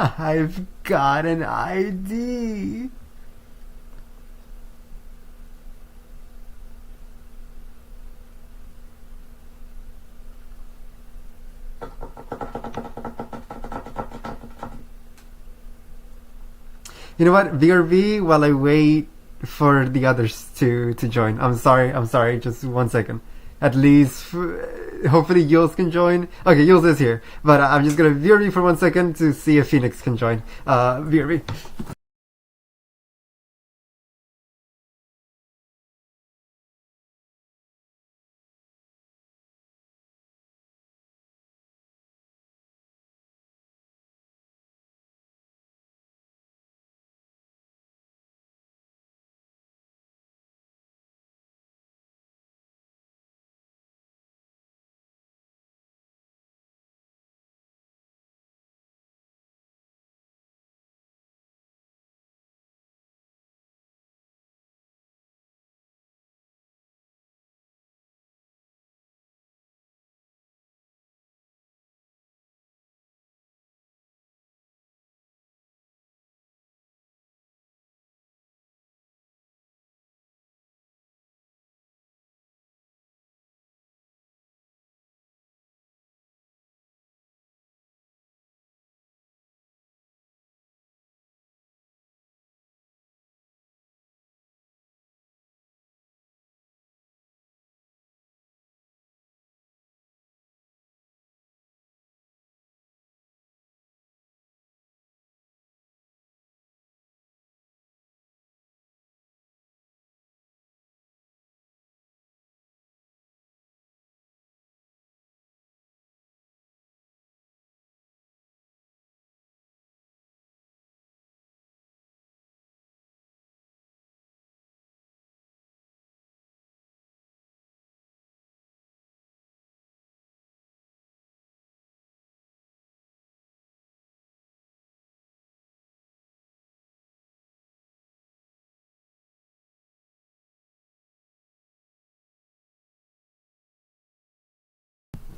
I've got an ID. You know what? VRV, while I wait for the others to join. I'm sorry. Just 1 second. At least, hopefully Yules can join. Okay, Yules is here. But I'm just gonna VRV for 1 second to see if Phoenix can join. VRV.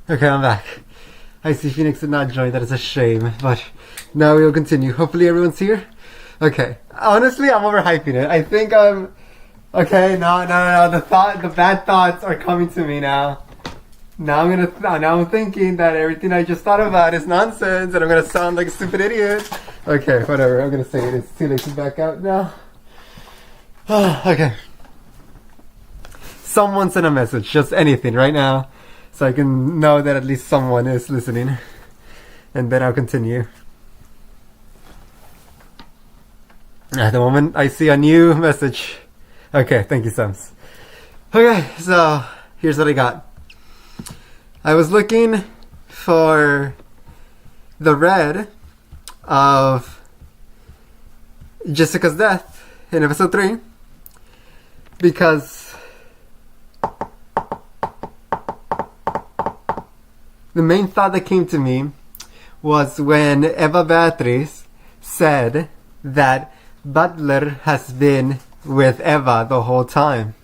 Okay, I'm back. I see Phoenix did not join. That is a shame. But now we'll continue. Hopefully everyone's here. Okay. Honestly, I'm overhyping it. I think I'm... Okay, no. The bad thoughts are coming to me now. Now I'm thinking that everything I just thought about is nonsense and I'm gonna sound like a stupid idiot. Okay, whatever. I'm gonna say it. It's too late to back out now. Okay. Someone send a message. Just anything right now. So I can know that at least someone is listening. And then I'll continue. At the moment, I see a new message. Okay, thank you, Sams. Okay, so here's what I got. I was looking for the red of Jessica's death in episode 3 because the main thought that came to me was when Eva Beatriz said that Butler has been with Eva the whole time.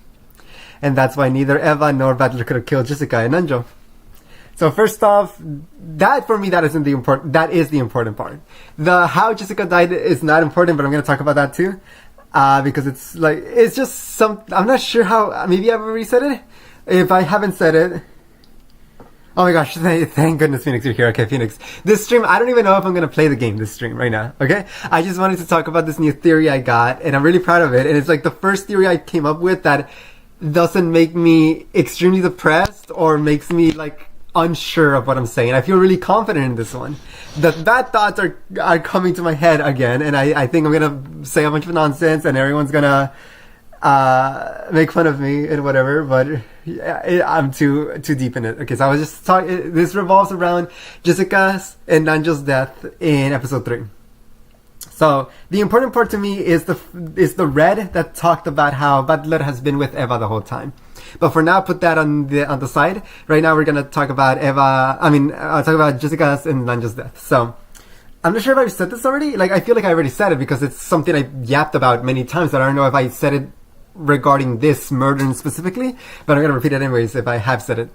And that's why neither Eva nor Butler could have killed Jessica and Anjo. So first off, that for me, that is the important part. The how Jessica died is not important, but I'm going to talk about that too. Because it's just some, I'm not sure how, maybe I've already said it. If I haven't said it, oh my gosh, thank goodness Phoenix, you're here. Okay, Phoenix. This stream, I don't even know if I'm going to play the game this stream right now, okay? I just wanted to talk about this new theory I got, and I'm really proud of it. And it's like the first theory I came up with that doesn't make me extremely depressed or makes me like unsure of what I'm saying. I feel really confident in this one. The bad thoughts are coming to my head again, and I think I'm going to say a bunch of nonsense and everyone's going to make fun of me and whatever, but I'm too deep in it. Okay, so I was just talking. This revolves around Jessica's and Nanjo's death in episode 3. So the important part to me is the red that talked about how Butler has been with Eva the whole time. But for now, put that on the side. Right now, we're gonna talk about talk about Jessica's and Nanjo's death. So I'm not sure if I've said this already. Like, I feel like I already said it because it's something I yapped about many times. But I don't know if I said it regarding this murder specifically, but I'm gonna repeat it anyways if I have said it.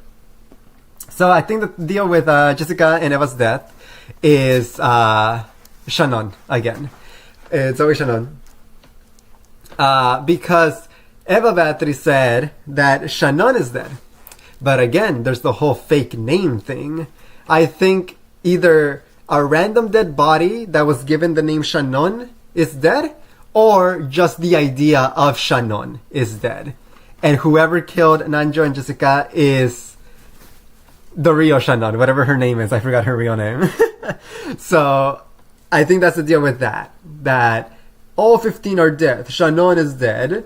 So I think the deal with Jessica and Eva's death is Shannon again. It's always Shannon. Because Eva Beatriz said that Shannon is dead. But again, there's the whole fake name thing. I think either a random dead body that was given the name Shannon is dead, or just the idea of Shannon is dead. And whoever killed Nanjo and Jessica is the real Shannon, whatever her name is. I forgot her real name. So I think that's the deal with that. That all 15 are dead. Shannon is dead.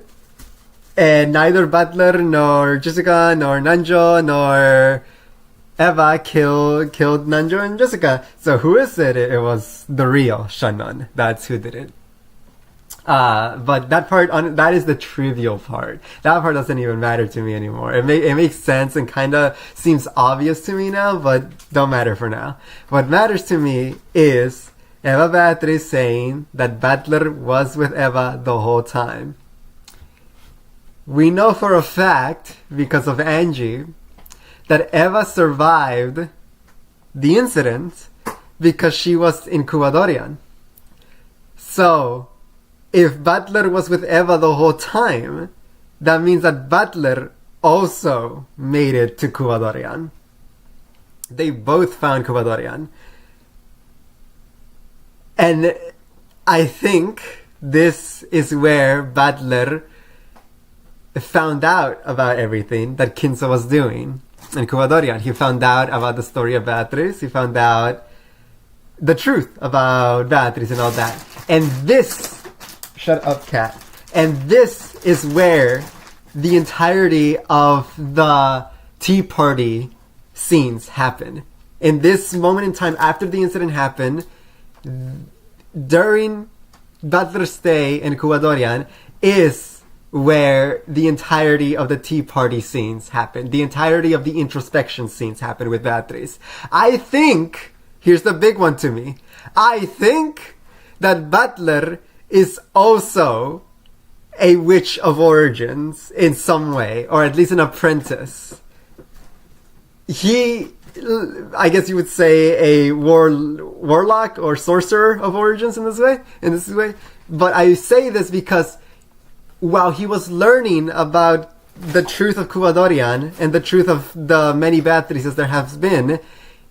And neither Butler, nor Jessica, nor Nanjo, nor Eva killed Nanjo and Jessica. So who is it? It was the real Shannon. That's who did it. But that is the trivial part. That part doesn't even matter to me anymore. It makes sense and kind of seems obvious to me now, but don't matter for now. What matters to me is Eva Beatriz saying that Butler was with Eva the whole time. We know for a fact, because of Angie, that Eva survived the incident because she was in Cuba. So, if Butler was with Eva the whole time, that means that Butler also made it to Cuba. They both found Cuba. And I think this is where Butler found out about everything that Kinzo was doing in Cuba. He found out about the story of Beatriz. He found out the truth about Beatriz and all that. And this, shut up, cat. And this is where the entirety of the Tea Party scenes happen. In this moment in time, after the incident happened, during Butler's stay in Cuba is where the entirety of the Tea Party scenes happen. The entirety of the introspection scenes happen with Beatriz. I think, here's the big one to me, I think that Butler is also a witch of origins in some way, or at least an apprentice. He, I guess you would say, a warlock or sorcerer of origins in this way. But I say this because while he was learning about the truth of Cuba and the truth of the many Beatrizes there have been,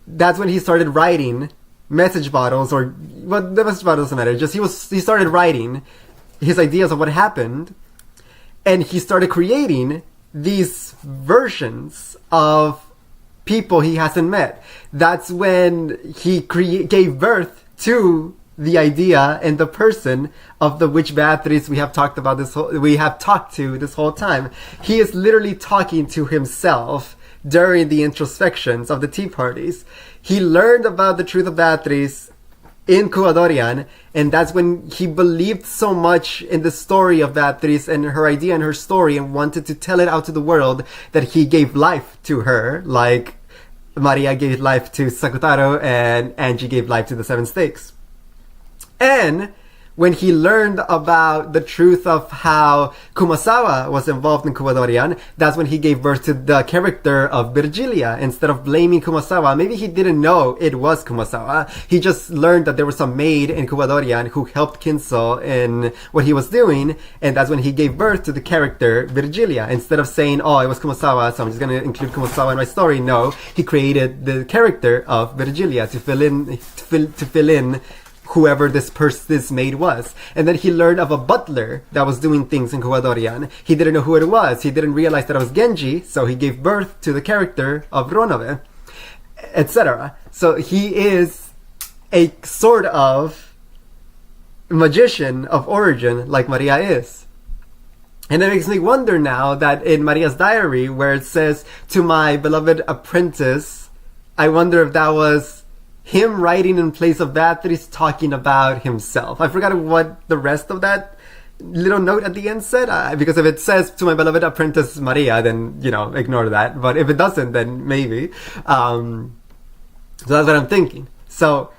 that's when he started writing message bottles, or well, the message bottle doesn't matter. Just he started writing his ideas of what happened, and he started creating these versions of people he hasn't met. That's when he gave birth to the idea and the person of the witch Beatriz we have talked to this whole time. He is literally talking to himself during the introspections of the tea parties. He learned about the truth of Beatriz in Cuba, and that's when he believed so much in the story of Beatriz and her idea and her story, and wanted to tell it out to the world, that he gave life to her, like Maria gave life to Sakutaro and Angie gave life to the Seven Stakes. And when he learned about the truth of how Kumasawa was involved in Cuba, that's when he gave birth to the character of Virgilia. Instead of blaming Kumasawa, maybe he didn't know it was Kumasawa. He just learned that there was some maid in Cuba who helped Kinzo in what he was doing, and that's when he gave birth to the character Virgilia. Instead of saying, oh, it was Kumasawa, so I'm just going to include Kumasawa in my story. No, he created the character of Virgilia to fill in whoever this maid was. And then he learned of a butler that was doing things in Cuba. He didn't know who it was. He didn't realize that it was Genji, so he gave birth to the character of Ronove, etc. So he is a sort of magician of origin, like Maria is. And it makes me wonder now that in Maria's diary, where it says, "To my beloved apprentice," I wonder if that was him writing in place of Beatriz talking about himself. I forgot what the rest of that little note at the end said, because if it says "to my beloved apprentice Maria," then, ignore that. But if it doesn't, then maybe. So that's what I'm thinking. So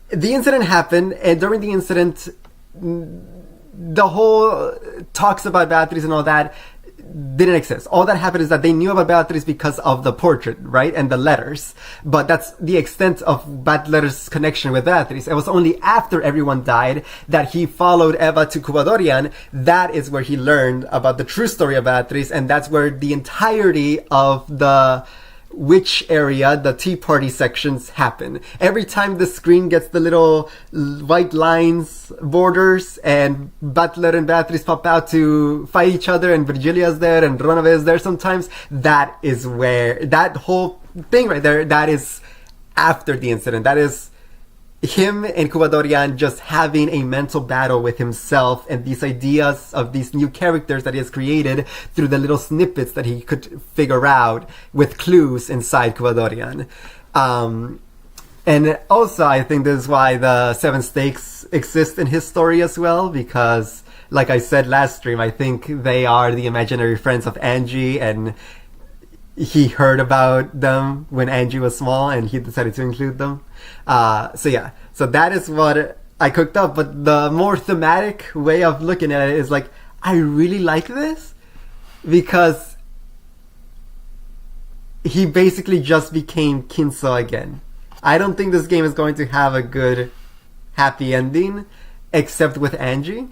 the incident happened, and during the incident, the whole talks about Beatriz and all that didn't exist. All that happened is that they knew about Beatrice because of the portrait, right? And the letters. But that's the extent of Butler's connection with Beatrice. It was only after everyone died that he followed Eva to Cubadorian. That is where he learned about the true story of Beatrice, and that's where the entirety of the witch area, the tea party sections, happen. Every time the screen gets the little white lines, borders, and Butler and Beatrice pop out to fight each other, and Virgilia's there, and Ronove is there sometimes, that is where, that whole thing right there, that is after the incident. That is him and Cubadorian just having a mental battle with himself and these ideas of these new characters that he has created through the little snippets that he could figure out with clues inside Cubadorian. And also, I think this is why the Seven Stakes exist in his story as well, because, like I said last stream, I think they are the imaginary friends of Angie, and he heard about them when Angie was small, and he decided to include them. So yeah, so that is what I cooked up. But the more thematic way of looking at it is like, I really like this because he basically just became Kinso again. I don't think this game is going to have a good happy ending, except with Angie,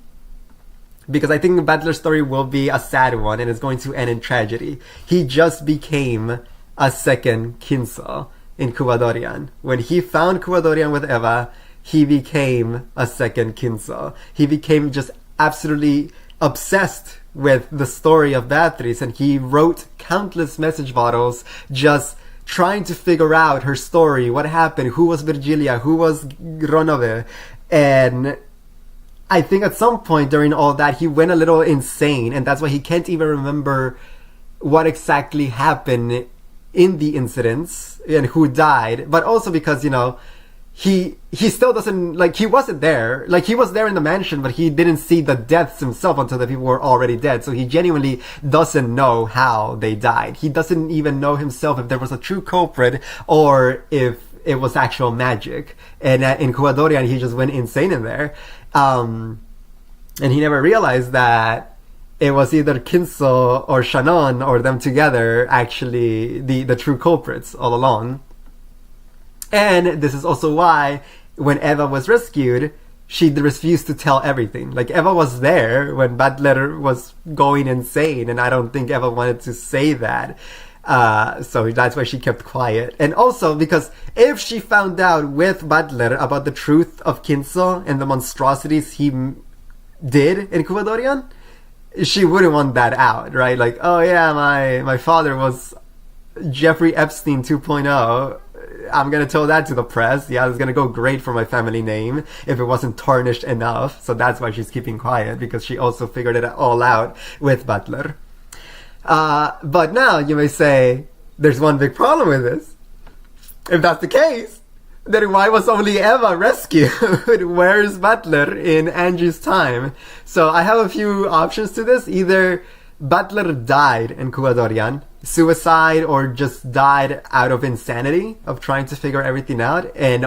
because I think the Butler story will be a sad one and it's going to end in tragedy. He just became a second Kinso in Cubadorian. When he found Cubadorian with Eva, he became a second Kinso. He became just absolutely obsessed with the story of Beatrice, and he wrote countless message bottles just trying to figure out her story, what happened, who was Virgilia, who was Ronove. And I think at some point during all that, he went a little insane, and that's why he can't even remember what exactly happened in the incidents and who died. But also because, you know, he still doesn't, like, he wasn't there. Like, he was there in the mansion, but he didn't see the deaths himself until the people were already dead. So he genuinely doesn't know how they died. He doesn't even know himself if there was a true culprit or if it was actual magic. And in Cubadorian, he just went insane in there. And he never realized that it was either Kinso or Shannon or them together actually the true culprits all along. And this is also why when Eva was rescued, she refused to tell everything. Like, Eva was there when Butler was going insane, and I don't think Eva wanted to say that. So that's why she kept quiet. And also because if she found out with Butler about the truth of Kinso and the monstrosities he did in Cubadorian, she wouldn't want that out, right? Like, oh yeah, my father was Jeffrey Epstein 2.0. I'm gonna tell that to the press. Yeah, it's gonna go great for my family name if it wasn't tarnished enough. So that's why she's keeping quiet, because she also figured it all out with Butler. But now you may say, there's one big problem with this. If that's the case, then why was only Eva rescued? Where's Butler in Angie's time? So I have a few options to this. Either Butler died in Cubadorian, suicide, or just died out of insanity of trying to figure everything out, and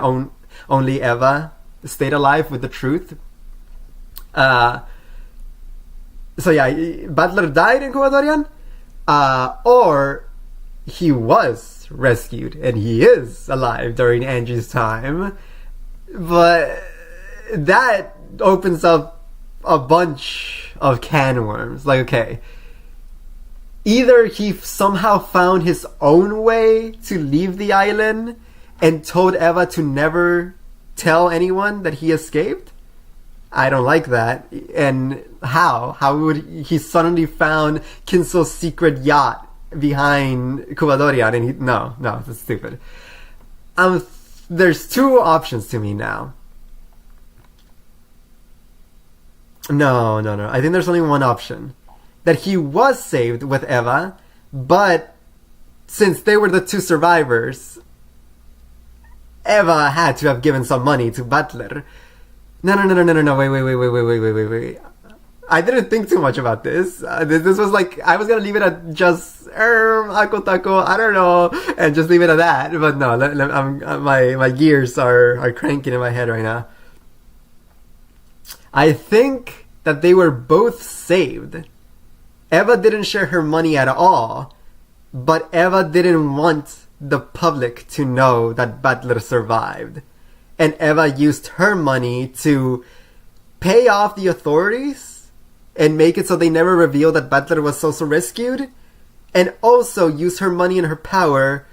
only Eva stayed alive with the truth. So yeah, Butler died in Cubadorian, or he was rescued and he is alive during Angie's time. But that opens up a bunch of can worms. Like, okay, either he somehow found his own way to leave the island and told Eva to never tell anyone that he escaped. I don't like that. And how would he suddenly found Kinso's secret yacht behind Cubadorian? And no, that's stupid. There's two options to me now. No. I think there's only one option. That he was saved with Eva, but since they were the two survivors, Eva had to have given some money to Butler. No, wait. I didn't think too much about this. This was like, I was gonna leave it at just, ako tako, I don't know, and just leave it at that. But no, my gears are cranking in my head right now. I think that they were both saved Eva didn't share her money at all, but Eva didn't want the public to know that Butler survived. And Eva used her money to pay off the authorities and make it so they never reveal that Butler was also rescued, and also use her money and her power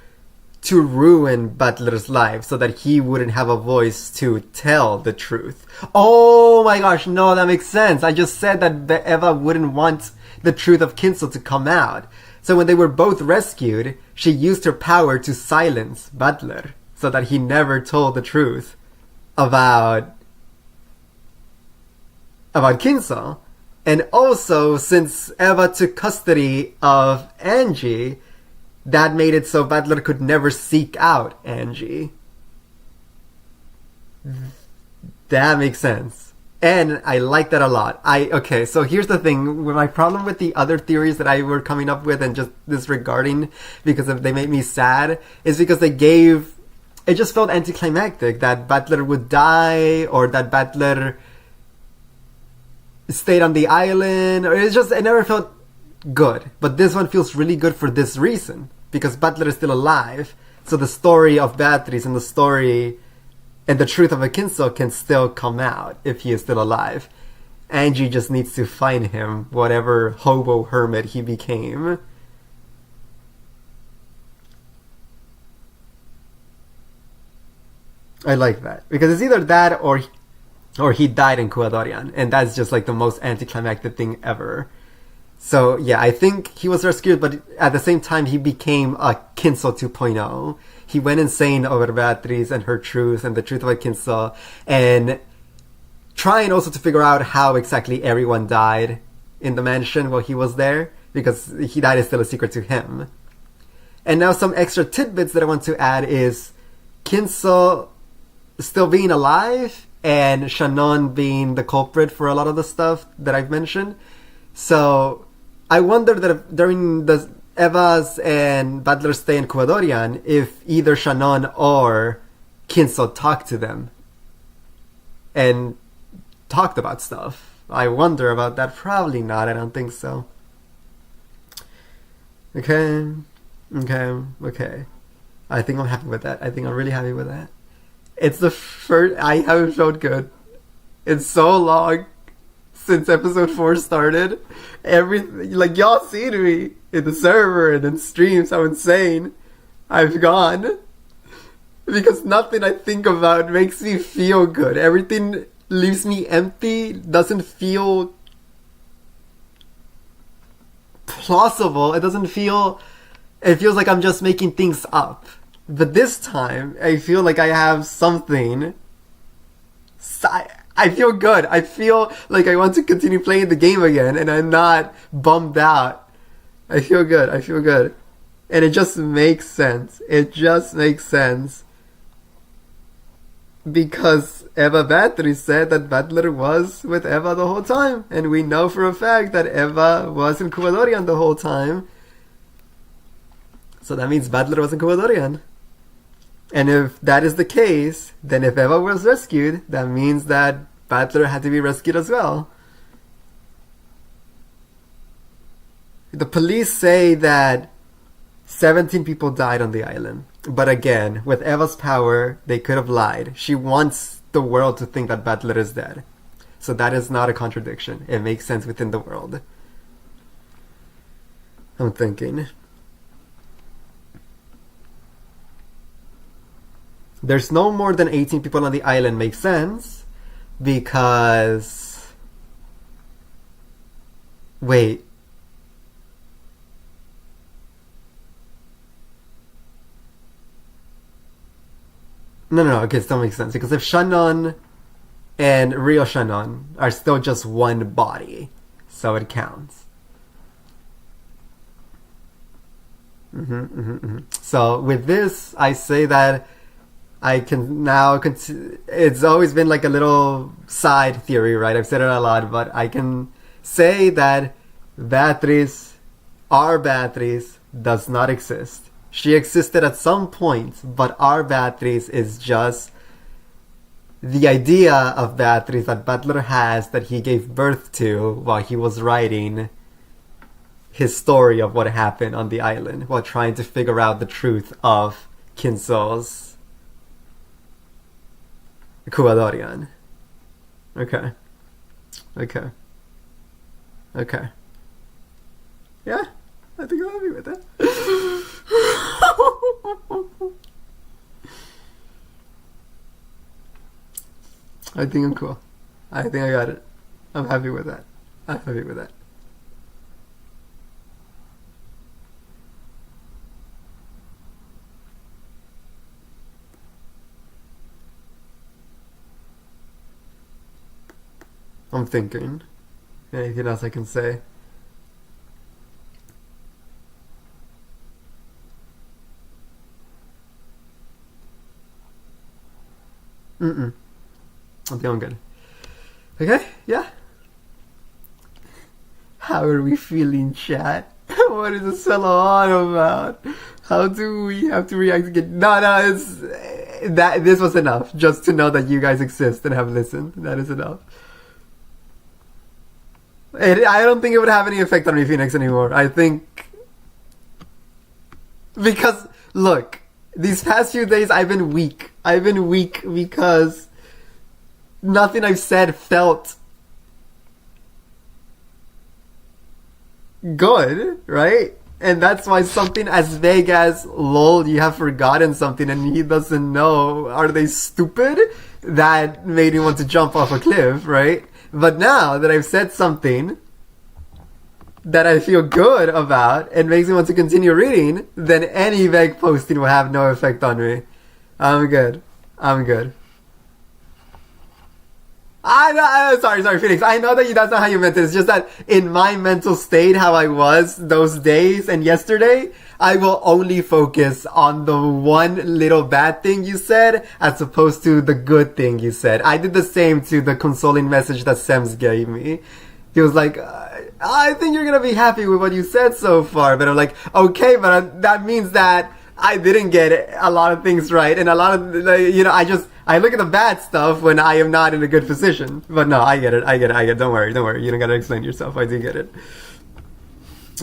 to ruin Butler's life so that he wouldn't have a voice to tell the truth. Oh my gosh, no, that makes sense. I just said that Eva wouldn't want the truth of Kinsel to come out. So when they were both rescued, she used her power to silence Butler so that he never told the truth about Kinsel. And also, since Eva took custody of Angie, that made it so Butler could never seek out Angie. That makes sense. And I like that a lot. Okay, so here's the thing. My problem with the other theories that I were coming up with and just disregarding because they made me sad is because it just felt anticlimactic that Butler would die or that Butler stayed on the island. Or it never felt good. But this one feels really good for this reason. Because Butler is still alive. So the story of Beatrice and the story and the truth of Kinsel can still come out if he is still alive. Angie just needs to find him, whatever hobo hermit he became. I like that. Because it's either that or he died in Kuadorian. And that's just like the most anticlimactic thing ever. So yeah, I think he was rescued, but at the same time he became a Kinsel 2.0. He went insane over Beatrice and her truth and the truth of Kinsel, and trying also to figure out how exactly everyone died in the mansion while he was there, because he died is still a secret to him. And now some extra tidbits that I want to add is Kinsel still being alive and Shannon being the culprit for a lot of the stuff that I've mentioned. So I wonder that if during the Eva's and Butler's stay in Kuadorian, if either Shannon or Kinsel talked to them and talked about stuff. I wonder about that. Probably not. I don't think so. Okay. I think I'm happy with that. I think I'm really happy with that. It's the first... I haven't felt good. It's so long since episode 4 started. Like, y'all seen me in the server and in streams how insane I've gone. Because nothing I think about makes me feel good. Everything leaves me empty, doesn't feel plausible. It feels like I'm just making things up. But this time, I feel like I have something. I feel good. I feel like I want to continue playing the game again, and I'm not bummed out. I feel good. And it just makes sense. Because Eva Beatrice said that Butler was with Eva the whole time. And we know for a fact that Eva was in Kuadorian the whole time. So that means Butler was in Kuadorian. And if that is the case, then if Eva was rescued, that means that Butler had to be rescued as well. The police say that 17 people died on the island. But again, with Eva's power, they could have lied. She wants the world to think that Butler is dead. So that is not a contradiction. It makes sense within the world. I'm thinking. There's no more than 18 people on the island makes sense. Because... Wait. No, okay, it still makes sense. Because if Shannon and Rio Shannon are still just one body, so it counts. So with this, I say that I can now... It's always been like a little side theory, right? I've said it a lot, but I can say that Beatrice, our Beatrice, does not exist. She existed at some point, but our Beatrice is just the idea of Beatrice that Butler has that he gave birth to while he was writing his story of what happened on the island while trying to figure out the truth of Kinso's Kuwadorian. Okay. Yeah, I think I'm happy with that. I think I'm cool. I think I got it. I'm happy with that. I'm thinking. Anything else I can say? I think I'm good. Okay, yeah. How are we feeling, chat? What is this fellow on about? How do we have to react again? No, it's that. This was enough just to know that you guys exist and have listened. That is enough. I don't think it would have any effect on me, Phoenix, anymore. I think because look, these past few days I've been weak. Because nothing I've said felt good, right? And that's why something as vague as lol, you have forgotten something and he doesn't know, are they stupid? That made me want to jump off a cliff, right? But now that I've said something that I feel good about and makes me want to continue reading, then any vague posting will have no effect on me. I'm good. Sorry, Phoenix. I know that that's not how you meant it. It's just that in my mental state, how I was those days and yesterday, I will only focus on the one little bad thing you said as opposed to the good thing you said. I did the same to the consoling message that Sems gave me. He was like, I think you're gonna be happy with what you said so far. But I'm like, okay, but that means that I didn't get a lot of things right. And a lot of, I look at the bad stuff when I am not in a good position. But no, I get it. Don't worry. You don't gotta explain yourself. I do get it.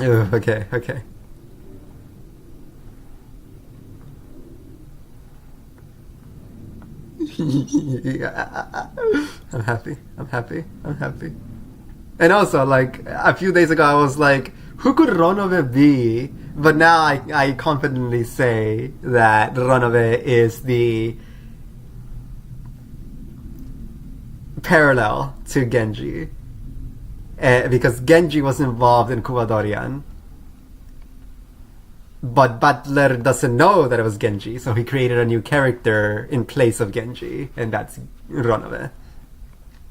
Ugh, okay. Yeah. I'm happy. And also, like, a few days ago I was like, who could Ronove be? But now I confidently say that Ronove is the parallel to Genji. Because Genji was involved in Kuwadorian. But Butler doesn't know that it was Genji, so he created a new character in place of Genji, and that's Ronove.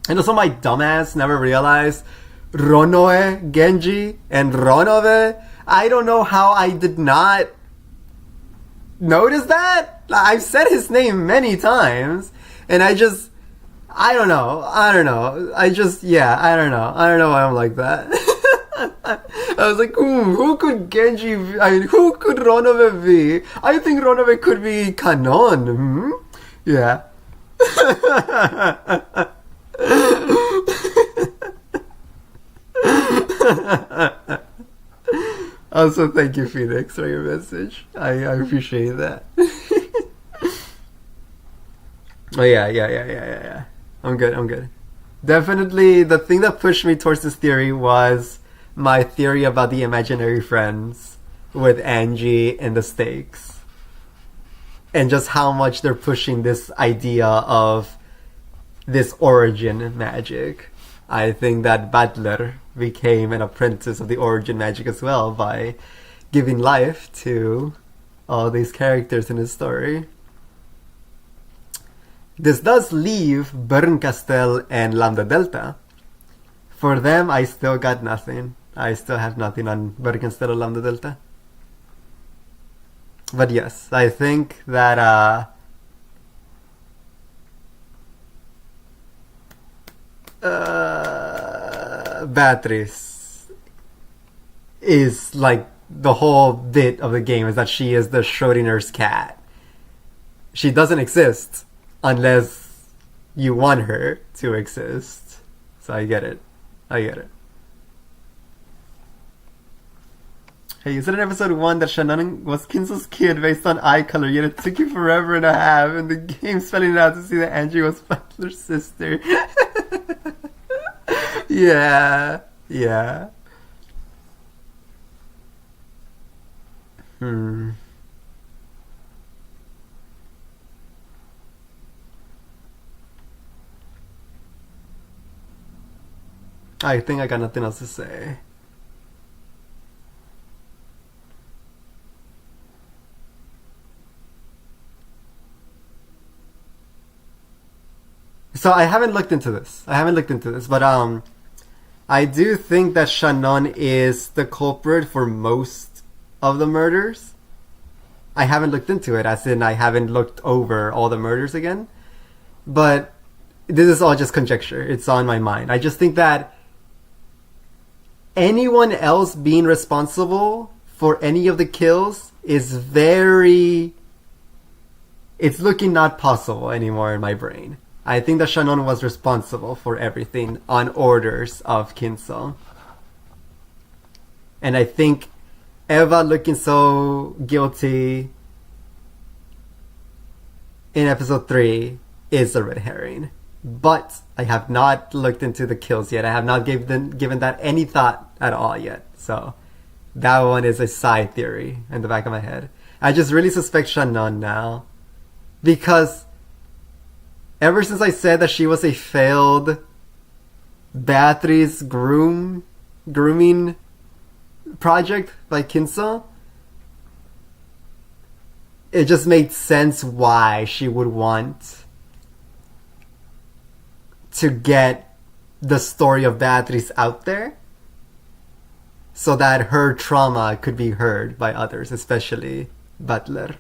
And also my dumbass never realized Ronoe, Genji, and Ronove. I don't know how I did not notice that. I've said his name many times, and I don't know. I don't know why I'm like that. I was like, who could Genji be? I mean, who could Ronove be? I think Ronove could be Kanon. Yeah. Also, thank you, Phoenix, for your message. I appreciate that. Oh, yeah. I'm good. Definitely, the thing that pushed me towards this theory was my theory about the imaginary friends with Angie and the stakes. And just how much they're pushing this idea of this origin magic. I think that Butler became an apprentice of the origin magic as well by giving life to all these characters in his story. This does leave Bernkastel and Lamdadelta. For them, I still got nothing. I still have nothing on Bernkastel or Lamdadelta. But yes, I think that Beatrice is like the whole bit of the game is that she is the Schrodinger's cat. She doesn't exist unless you want her to exist. So I get it. Hey, you said in episode 1 that Shannon was Kinsel's kid based on eye color, yet it took you forever and a half in the game spelling it out to see that Angie was Butler's sister. Yeah. I think I got nothing else to say. So I haven't looked into this. But I do think that Shannon is the culprit for most of the murders. I haven't looked into it, as in I haven't looked over all the murders again. But this is all just conjecture. It's on my mind. I just think that anyone else being responsible for any of the kills is very... It's looking not possible anymore in my brain. I think that Shannon was responsible for everything on orders of Kinsel. And I think Eva looking so guilty in episode 3 is a red herring. But I have not looked into the kills yet. I have not given that any thought at all yet. So that one is a side theory in the back of my head. I just really suspect Shannon now. Because ever since I said that she was a failed Beatrice grooming project by Kinsel, it just made sense why she would want to get the story of Beatrice out there so that her trauma could be heard by others, especially Butler.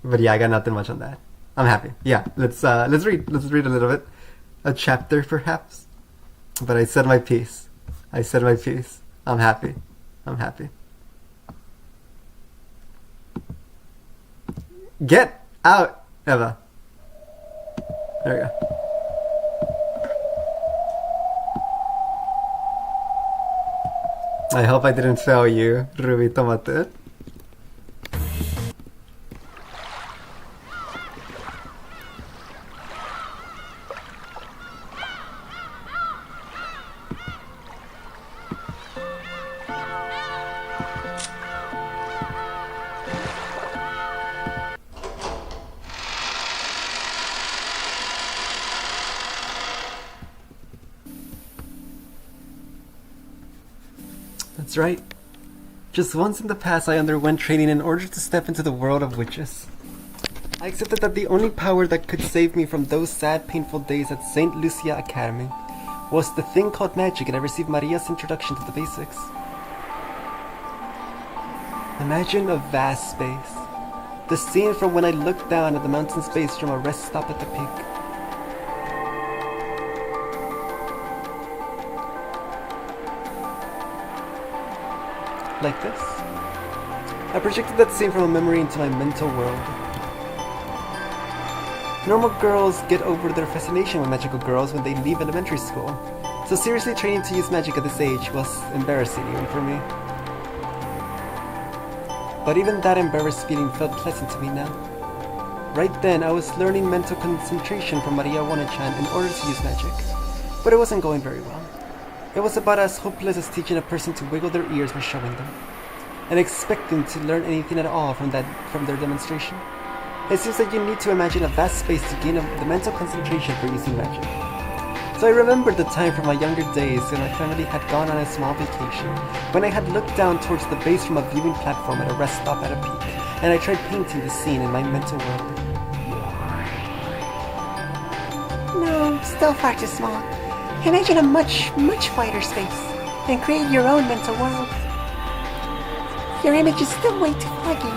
But yeah, I got nothing much on that. I'm happy. Yeah, let's read a little bit. A chapter perhaps. But I said my piece. I'm happy. Get out, Eva. There we go. I hope I didn't fail you, Ruby Tomate. That's right. Just once in the past I underwent training in order to step into the world of witches. I accepted that the only power that could save me from those sad, painful days at St. Lucia Academy was the thing called magic, and I received Maria's introduction to the basics. Imagine a vast space. The scene from when I looked down at the mountain's base from a rest stop at the peak. Like this. I projected that scene from a memory into my mental world. Normal girls get over their fascination with magical girls when they leave elementary school, so seriously training to use magic at this age was embarrassing even for me. But even that embarrassed feeling felt pleasant to me now. Right then, I was learning mental concentration from Maria Wanachan in order to use magic, but it wasn't going very well. It was about as hopeless as teaching a person to wiggle their ears by showing them, and expecting to learn anything at all from their demonstration. It seems that you need to imagine a vast space to gain the mental concentration for using magic. So I remembered the time from my younger days when my family had gone on a small vacation, when I had looked down towards the base from a viewing platform at a rest stop at a peak, and I tried painting the scene in my mental world. No, still far too small. Imagine a much, much wider space, and create your own mental world. Your image is still way too foggy.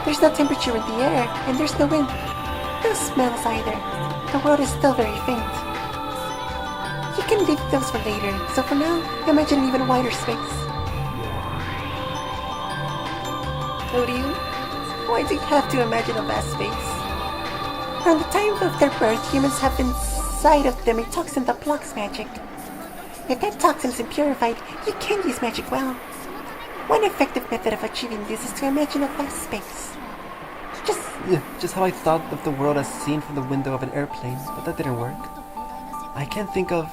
There's no temperature in the air, and there's no wind. No smells either. The world is still very faint. You can leave those for later, so for now, imagine an even wider space. Who do you? Why do you have to imagine a vast space? From the time of their birth, humans have inside of them a toxin that blocks magic. If that toxin is impurified, you can't use magic well. One effective method of achieving this is to imagine a vast space. Just how I thought of the world as seen from the window of an airplane, but that didn't work. I can't think of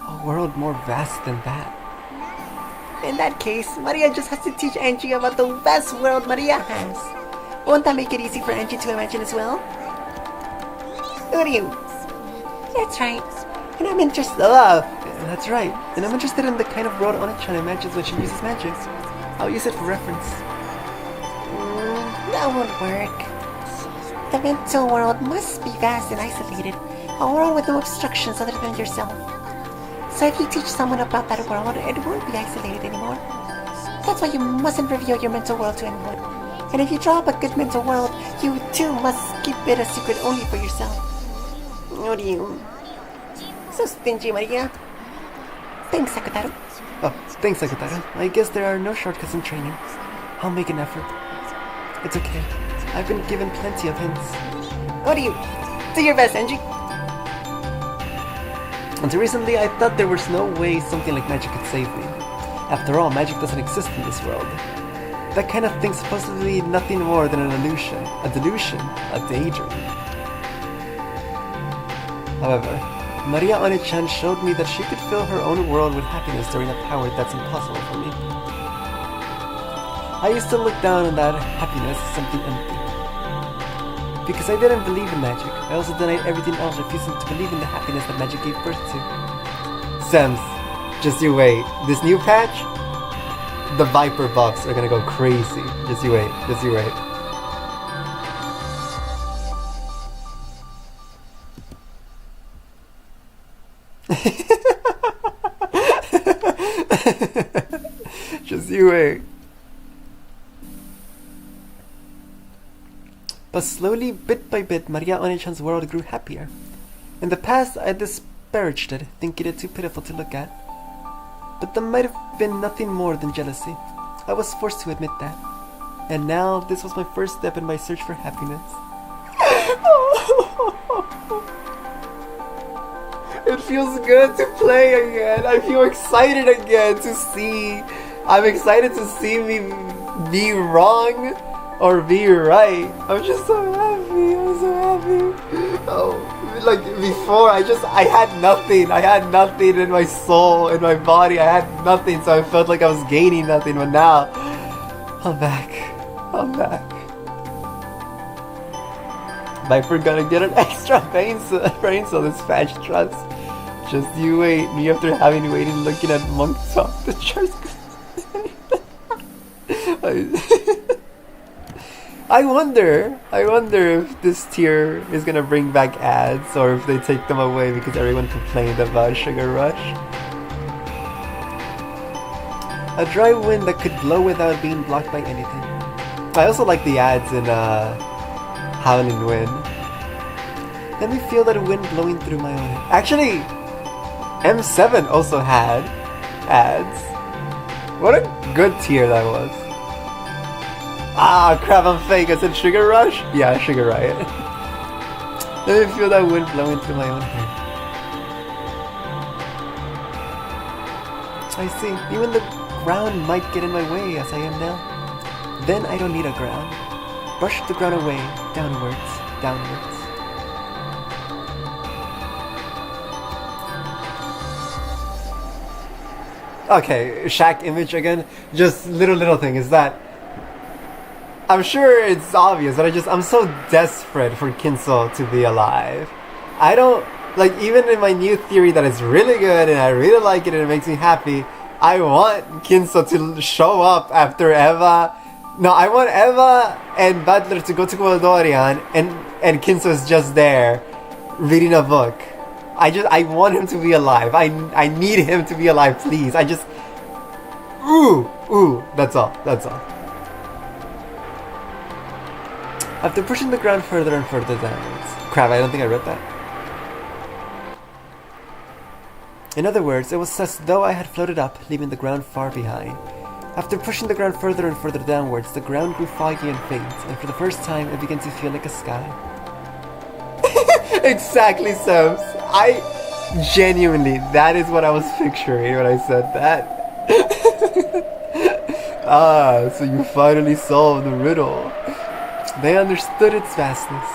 a world more vast than that. In that case, Maria just has to teach Angie about the vast world Maria has. Won't that make it easy for Angie to imagine as well? Uryu. That's right. And I'm interested. That's right. And I'm interested in the kind of world Oni-chan imagines when she uses magic. I'll use it for reference. That won't work. The mental world must be vast and isolated, a world with no obstructions other than yourself. So if you teach someone about that world, it won't be isolated anymore. That's why you mustn't reveal your mental world to anyone. And if you draw up a good mental world, you too must keep it a secret only for yourself. What do you... So stingy, Maria. Thanks, Sakutaro. Oh, thanks, Sakutaro. I guess there are no shortcuts in training. I'll make an effort. It's okay. I've been given plenty of hints. What do you... Do your best, Angie. Until recently, I thought there was no way something like magic could save me. After all, magic doesn't exist in this world. That kind of thing's supposed to be nothing more than an illusion, a delusion, a daydream. However, Maria Oni-chan showed me that she could fill her own world with happiness during a power that's impossible for me. I used to look down on that happiness as something empty. Because I didn't believe in magic, I also denied everything else, refusing to believe in the happiness that magic gave birth to. Sems, just you wait. This new patch, the Viper buffs are gonna go crazy. Just you wait. Just you wait. Just you wait. But slowly, bit by bit, Maria Oni-chan's world grew happier. In the past, I disparaged it, thinking it too pitiful to look at. But that might have been nothing more than jealousy. I was forced to admit that. And now, this was my first step in my search for happiness. It feels good to play again. I feel excited again to see. I'm excited to see me be wrong or be right. I'm just so happy. I'm so happy. Oh, like before, I had nothing. I had nothing in my soul, in my body. I had nothing, so I felt like I was gaining nothing. But now, I'm back. I'm back. Viper gonna get an extra brain cell this fast trust. Just you wait. Me after having waited looking at Monk talk the church. I wonder if this tier is gonna bring back ads or if they take them away because everyone complained about Sugar Rush. A dry wind that could blow without being blocked by anything. I also like the ads in Howling Wind. Let me feel that wind blowing through my own. Actually, M7 also had ads. What a good tier that was. Ah, crap, I'm fake. I said Sugar Rush? Yeah, Sugar Riot. Let me feel that wind blowing through my own hair. I see. Even the ground might get in my way as I am now. Then I don't need a ground. Brush the ground away, downwards, downwards. Okay, Shaq image again. Just little thing is that I'm sure it's obvious, but I'm so desperate for Kinso to be alive. I don't, like, even in my new theory that it's really good and I really like it and it makes me happy, I want Kinso to show up after Eva. No, I want Eva and Butler to go to Goldorian and Kinso is just there reading a book. I want him to be alive. I need him to be alive, please. Ooh, that's all. After pushing the ground further and further downwards. Crap, I don't think I read that. In other words, it was as though I had floated up, leaving the ground far behind. After pushing the ground further and further downwards, the ground grew foggy and faint, and for the first time it began to feel like a sky. Exactly, Sebs. I genuinely, that is what I was picturing when I said that. Ah, so you finally solved the riddle. They understood its vastness.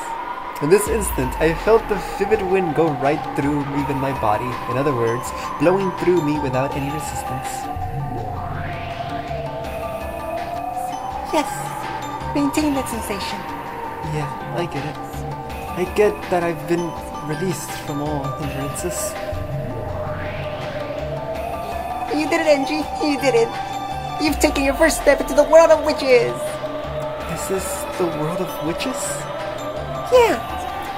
In this instant, I felt the vivid wind go right through even my body. In other words, blowing through me without any resistance. Yes, maintain that sensation. Yeah, I get it. I get that I've been released from all hindrances. You did it, Angie. You did it. You've taken your first step into the world of witches. Is this the world of witches? Yeah.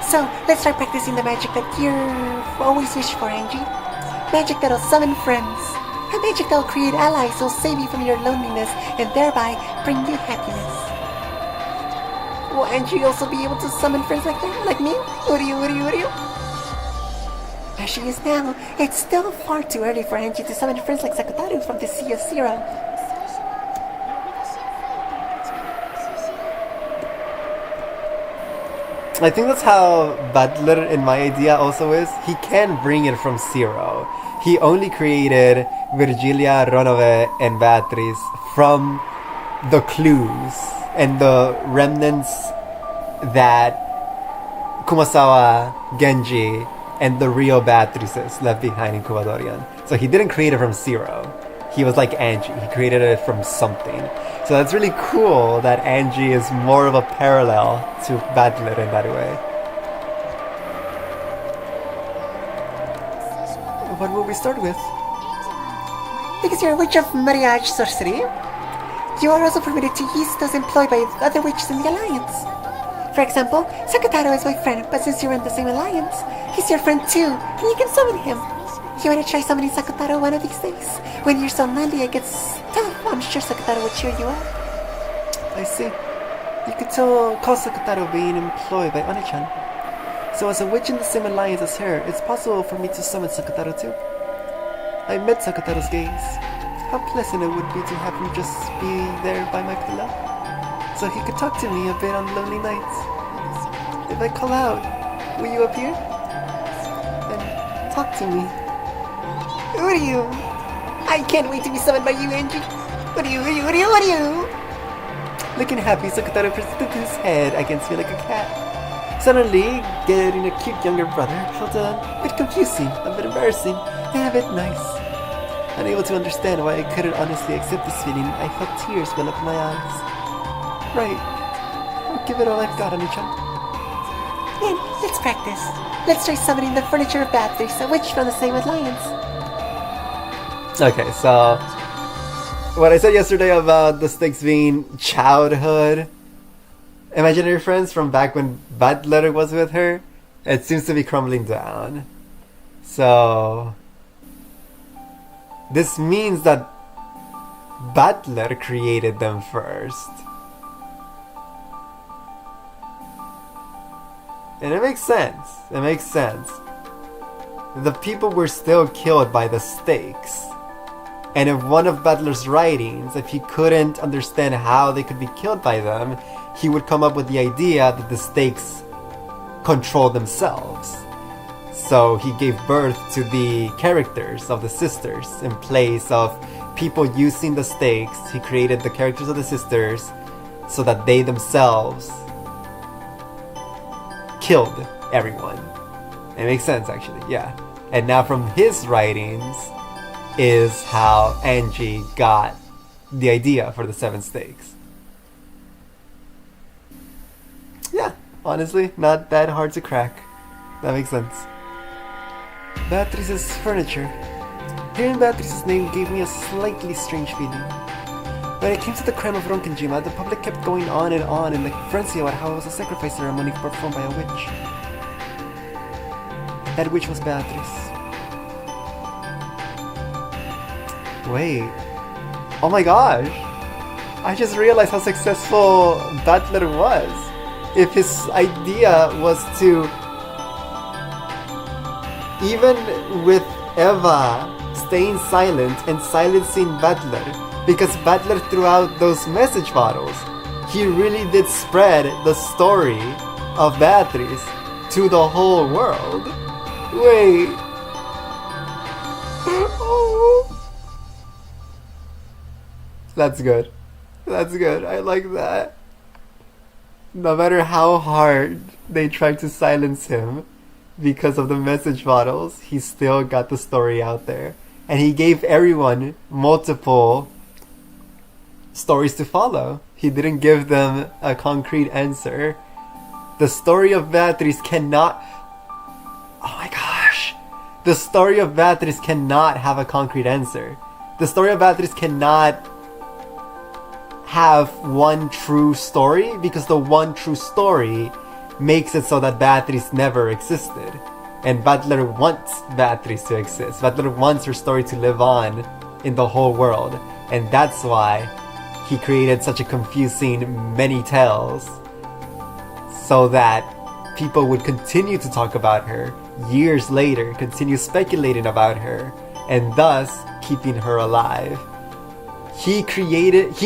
So let's start practicing the magic that you've always wished for, Angie. Magic that'll summon friends. A magic that'll create allies who'll save you from your loneliness and thereby bring you happiness. Will Angie also be able to summon friends like that? Like me? Would you? As she is now, it's still far too early for Angie to summon friends like Sakutaru from the Sea of Zero. I think that's how Butler in my idea also is. He can bring it from zero. He only created Virgilia, Ronove, and Beatrice from the clues and the remnants that Kumasawa, Genji, and the real Beatrices left behind in Kuwadorian. So he didn't create it from zero. He was like Angie. He created it from something. So that's really cool that Angie is more of a parallel to Butler in that way. What will we start with? Because you're a witch of mariage sorcery, you are also permitted to use those employed by other witches in the Alliance. For example, Sakutaro is my friend, but since you're in the same alliance, he's your friend too, and you can summon him. You want to try summoning Sakutaro one of these days? When you're so lonely it gets tough, I'm sure Sakutaro would cheer you up. I see. You could call Sakutaro being employed by Oni-chan. So as a witch in the same alliance as her, it's possible for me to summon Sakutaro too. I met Sakutaro's gaze. How pleasant it would be to have him just be there by my pillow. So he could talk to me a bit on lonely nights. If I call out, will you appear? And talk to me. Uryu! I can't wait to be summoned by you, Angie. Uryu! Looking happy, Sakutaro presented his head against me like a cat. Suddenly, getting a cute younger brother felt a bit confusing, a bit embarrassing, and a bit nice. Unable to understand why I couldn't honestly accept this feeling, I felt tears well up my eyes. Right. I'll give it all I've got, Oni-chan. Then, let's practice. Let's try summoning the furniture of Beatrice, a witch from the same alliance. Okay, so what I said yesterday about the stakes being childhood imaginary friends from back when Butler was with her, it seems to be crumbling down. So this means that Butler created them first. And it makes sense. It makes sense. The people were still killed by the stakes. And if one of Butler's writings, if he couldn't understand how they could be killed by them, he would come up with the idea that the stakes control themselves. So he gave birth to the characters of the sisters in place of people using the stakes. He created the characters of the sisters so that they themselves killed everyone. It makes sense, actually, yeah. And now from his writings is how Angie got the idea for the 7 stakes. Yeah, honestly, not that hard to crack. That makes sense. Beatrice's furniture. Hearing Beatrice's name gave me a slightly strange feeling. When it came to the crime of Ronkenjima, the public kept going on in the frenzy about how it was a sacrifice ceremony performed by a witch. That witch was Beatrice. Wait. Oh my gosh. I just realized how successful Butler was. If his idea was to, even with Eva staying silent and silencing Butler, because Butler threw out those message bottles, he really did spread the story of Beatrice to the whole world. Wait. Oh. That's good. That's good. I like that. No matter how hard they tried to silence him because of the message bottles, he still got the story out there. And he gave everyone multiple stories to follow. He didn't give them a concrete answer. The story of Beatrice cannot... Oh my gosh. The story of Beatrice cannot have a concrete answer. The story of Beatrice cannot have one true story, because the one true story makes it so that Beatrice never existed. And Butler wants Beatrice to exist. Butler wants her story to live on in the whole world. And that's why he created such a confusing many tales, so that people would continue to talk about her years later, continue speculating about her, and thus keeping her alive. He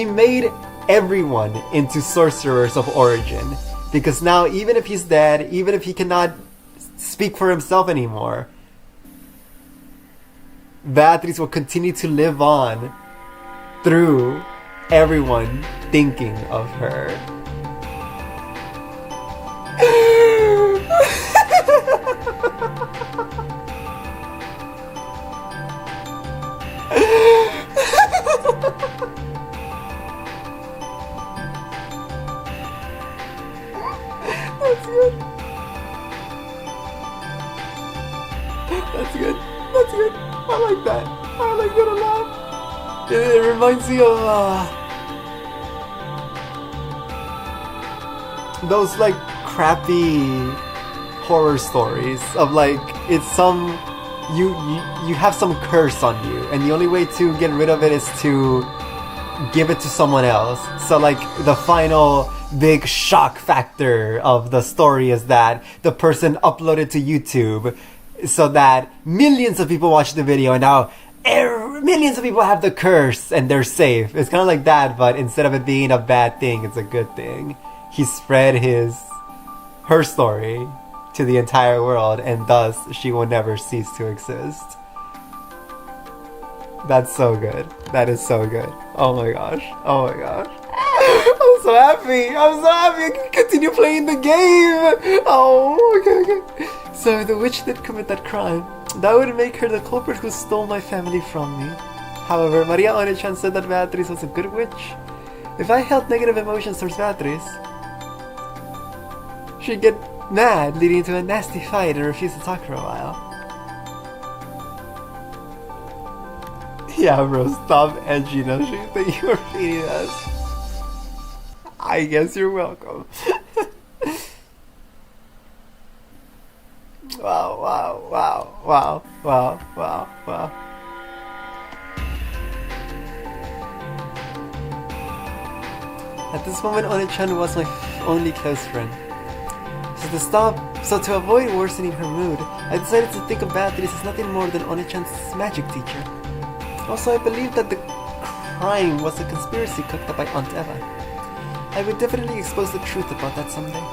made everyone into sorcerers of origin, because now even if he's dead, even if he cannot speak for himself anymore, Beatrice will continue to live on through everyone thinking of her. That's good. That's good. That's good. I like that. I like that a lot. It reminds me of those like crappy horror stories of like, it's some you have some curse on you, and the only way to get rid of it is to give it to someone else. So like the final big shock factor of the story is that the person uploaded to YouTube, so that millions of people watch the video, and now millions of people have the curse and they're safe. It's kind of like that, but instead of it being a bad thing, it's a good thing. He spread her story to the entire world, and thus she will never cease to exist. That's so good. That is so good. Oh my gosh. Oh my gosh. I'm so happy. I'm so happy I can continue playing the game. Oh, okay. So if the witch did commit that crime, that would make her the culprit who stole my family from me. However, Maria One-chan said that Beatrice was a good witch. If I held negative emotions towards Beatrice, she'd get mad, leading to a nasty fight, and refuse to talk for a while. Yeah, bro, stop edging us. Thank you for feeding us. I guess you're welcome. Wow. At this moment, One-chan was my only close friend. So to avoid worsening her mood, I decided to think of Beatrice as nothing more than One-chan's magic teacher. Also, I believed that the crime was a conspiracy cooked up by Aunt Eva. I would definitely expose the truth about that someday.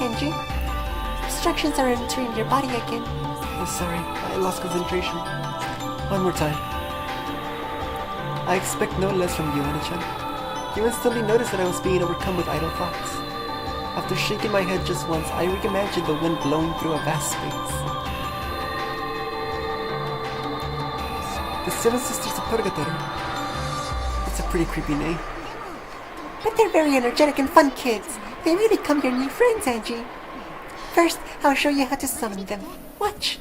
Angie, obstructions are entering your body again. I'm sorry, I lost concentration. One more time. I expect no less from you, One-chan. You instantly noticed that I was being overcome with idle thoughts. After shaking my head just once, I reimagined the wind blowing through a vast space. The Seven Sisters of Purgatory. That's a pretty creepy name. But they're very energetic and fun kids. They may become your new friends, Angie. First, I'll show you how to summon them. Watch.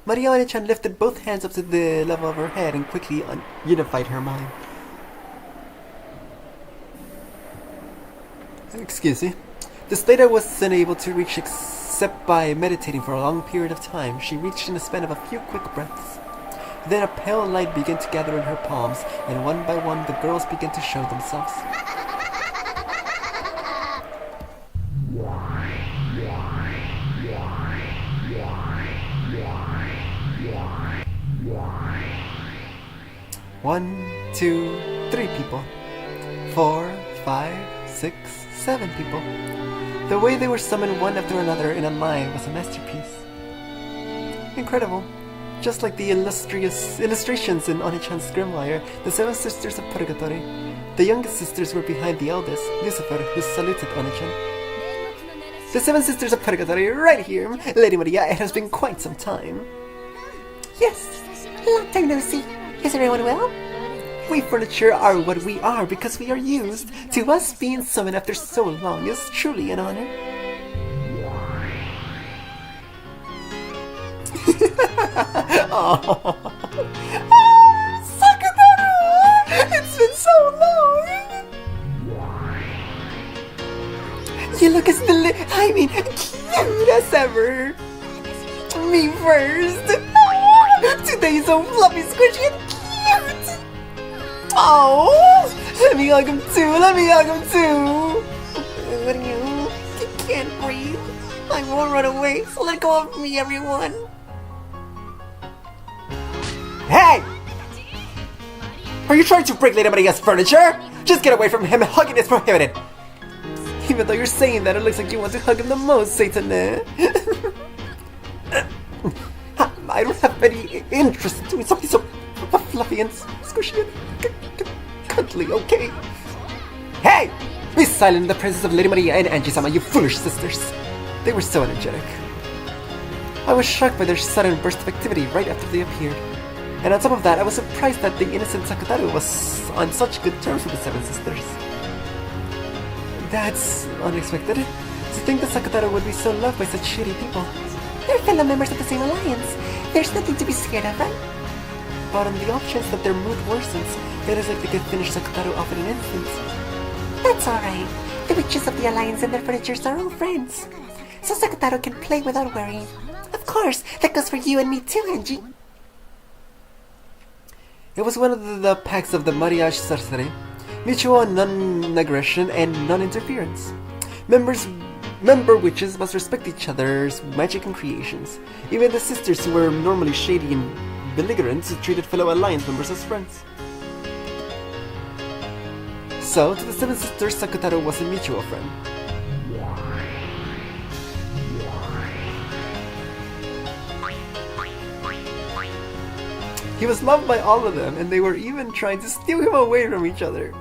Maria One-chan lifted both hands up to the level of her head and quickly unified her mind. Excuse me. The state I was unable to reach except by meditating for a long period of time, she reached in the span of a few quick breaths. Then a pale light began to gather in her palms, and one by one the girls began to show themselves. One, two, three people. 4, 5, 6, 7 people. The way they were summoned one after another in a line was a masterpiece. Incredible. Just like the illustrations in Oni-chan's Grimoire, the Seven Sisters of Purgatory, The youngest sisters were behind the eldest, Lucifer, who saluted One-chan. The 7 sisters of Purgatory right here. Lady Maria, it has been quite some time. Yes, long time no see. Is everyone well? We furniture are what we are because we are used. To us, being summoned after so long is truly an honor. Oh. Sakataro! It's been so long! You look as cute as ever! Me first! Today's so fluffy, squishy, and cute! Oh! Let me hug him too! Let me hug him too! What are you? You can't breathe. I won't run away, so let go of me, everyone. Hey! Are you trying to break Lady Maria's furniture? Just get away from him. Hugging is prohibited. Even though you're saying that, it looks like you want to hug him the most, Satan. I don't have any interest in doing something so fluffy and squishy and cuddly, okay? Hey! Be silent in the presence of Lady Maria and Angie-sama, you foolish sisters. They were so energetic. I was shocked by their sudden burst of activity right after they appeared. And on top of that, I was surprised that the innocent Sakataru was on such good terms with the 7 sisters. That's unexpected. To think that Sakataru would be so loved by such shitty people. They're fellow members of the same alliance. There's nothing to be scared of, right? But on the off chance that their mood worsens, it is like they could finish Sakataru off in an instant. That's alright. The witches of the alliance and their furnitures are all friends. So Sakataro can play without worrying. Of course, that goes for you and me too, Angie. It was one of the pacts of the Mariage Sorcery, mutual non-aggression and non-interference. Member witches must respect each other's magic and creations. Even the sisters who were normally shady and belligerent treated fellow alliance members as friends. So, to the 7 sisters, Sakataro was a mutual friend. He was loved by all of them, and they were even trying to steal him away from each other.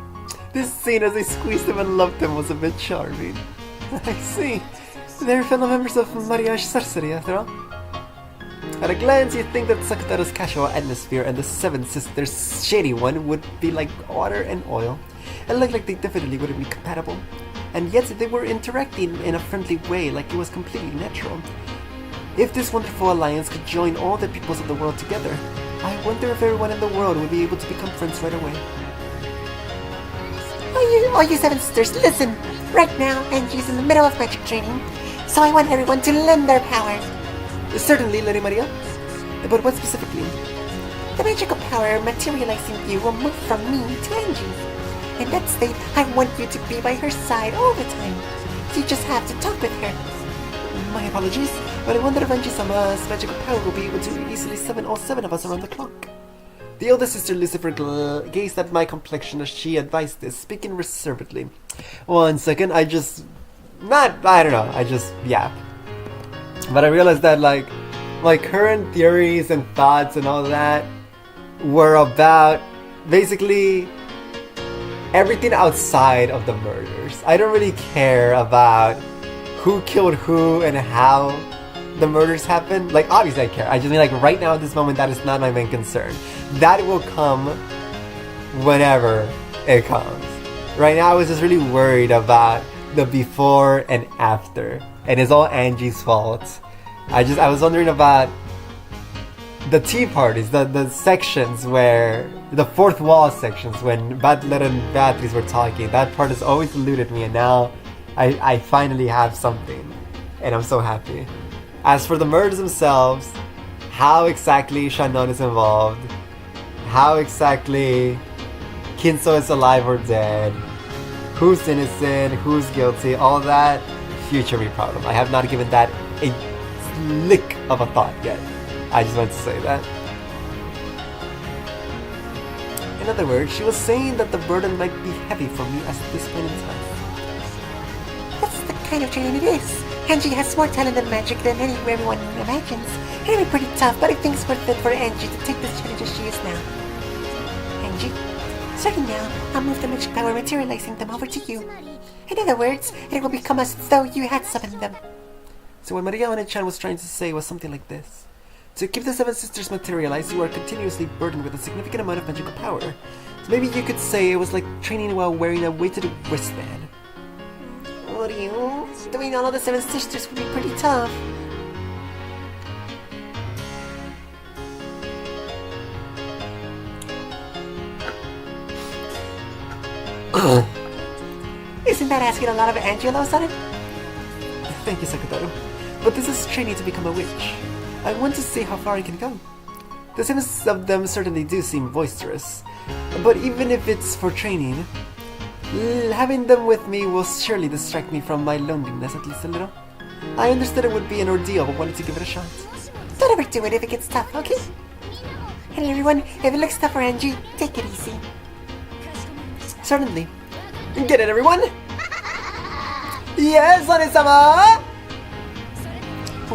This scene as they squeezed him and loved him was a bit charming. I see. They're fellow members of Mariage Sorcery after all. At a glance, you'd think that Sakataro's casual atmosphere and the 7 sisters' shady one would be like water and oil, and look like they definitely wouldn't be compatible. And yet they were interacting in a friendly way like it was completely natural. If this wonderful alliance could join all the peoples of the world together, I wonder if everyone in the world would be able to become friends right away. All you 7 sisters, listen! Right now, Angie's in the middle of magic training, so I want everyone to lend their power. Certainly, Lady Maria. But what specifically? The magical power materializing you will move from me to Angie. In that state, I want you to be by her side all the time. You just have to talk with her. My apologies, but I wonder if Angie-sama's magical power will be able to easily summon all 7 of us around the clock. The eldest sister Lucifer gazed at my complexion as she advised this, speaking reservedly. 1 second, I just yap. But I realized that like my current theories and thoughts and all that were about basically everything outside of the murders. I don't really care about who killed who and how the murders happened. Like, obviously I care. I just mean, like, right now at this moment, that is not my main concern. That will come whenever it comes. Right now I was just really worried about the before and after. And it's all Angie's fault. I was wondering about the tea parties, the sections where, the fourth wall sections when Butler and Beatrice were talking. That part has always eluded me, and now I finally have something. And I'm so happy. As for the murders themselves, how exactly Shannon is involved, how exactly Kinso is alive or dead, who's innocent, who's guilty, all that, future me problem. I have not given that a lick of a thought yet. I just wanted to say that. In other words, she was saying that the burden might be heavy for me at this point in time. That's the kind of training it is. Angie has more talent and magic than everyone imagines. It'll be pretty tough, but I think it's worth it for Angie to take this challenge as she is now. Angie, Starting now, I'll move the magic power materializing them over to you. In other words, it will become as though you had summoned them. So what Maria One-chan was trying to say was something like this. To keep the Seven Sisters materialize, you are continuously burdened with a significant amount of magical power. So maybe you could say it was like training while wearing a weighted wristband. What do you? Doing all of the Seven Sisters would be pretty tough. Isn't that asking a lot of Angelos on it? Thank you, Sakataro. But this is training to become a witch. I want to see how far I can go. The seven of them certainly do seem boisterous. But even if it's for training, having them with me will surely distract me from my loneliness at least a little. I understood it would be an ordeal, but wanted to give it a shot. Don't overdo it if it gets tough, okay? Hello everyone, if it looks tough for Angie, take it easy. Certainly. Get it, everyone? Yes, Ane-sama!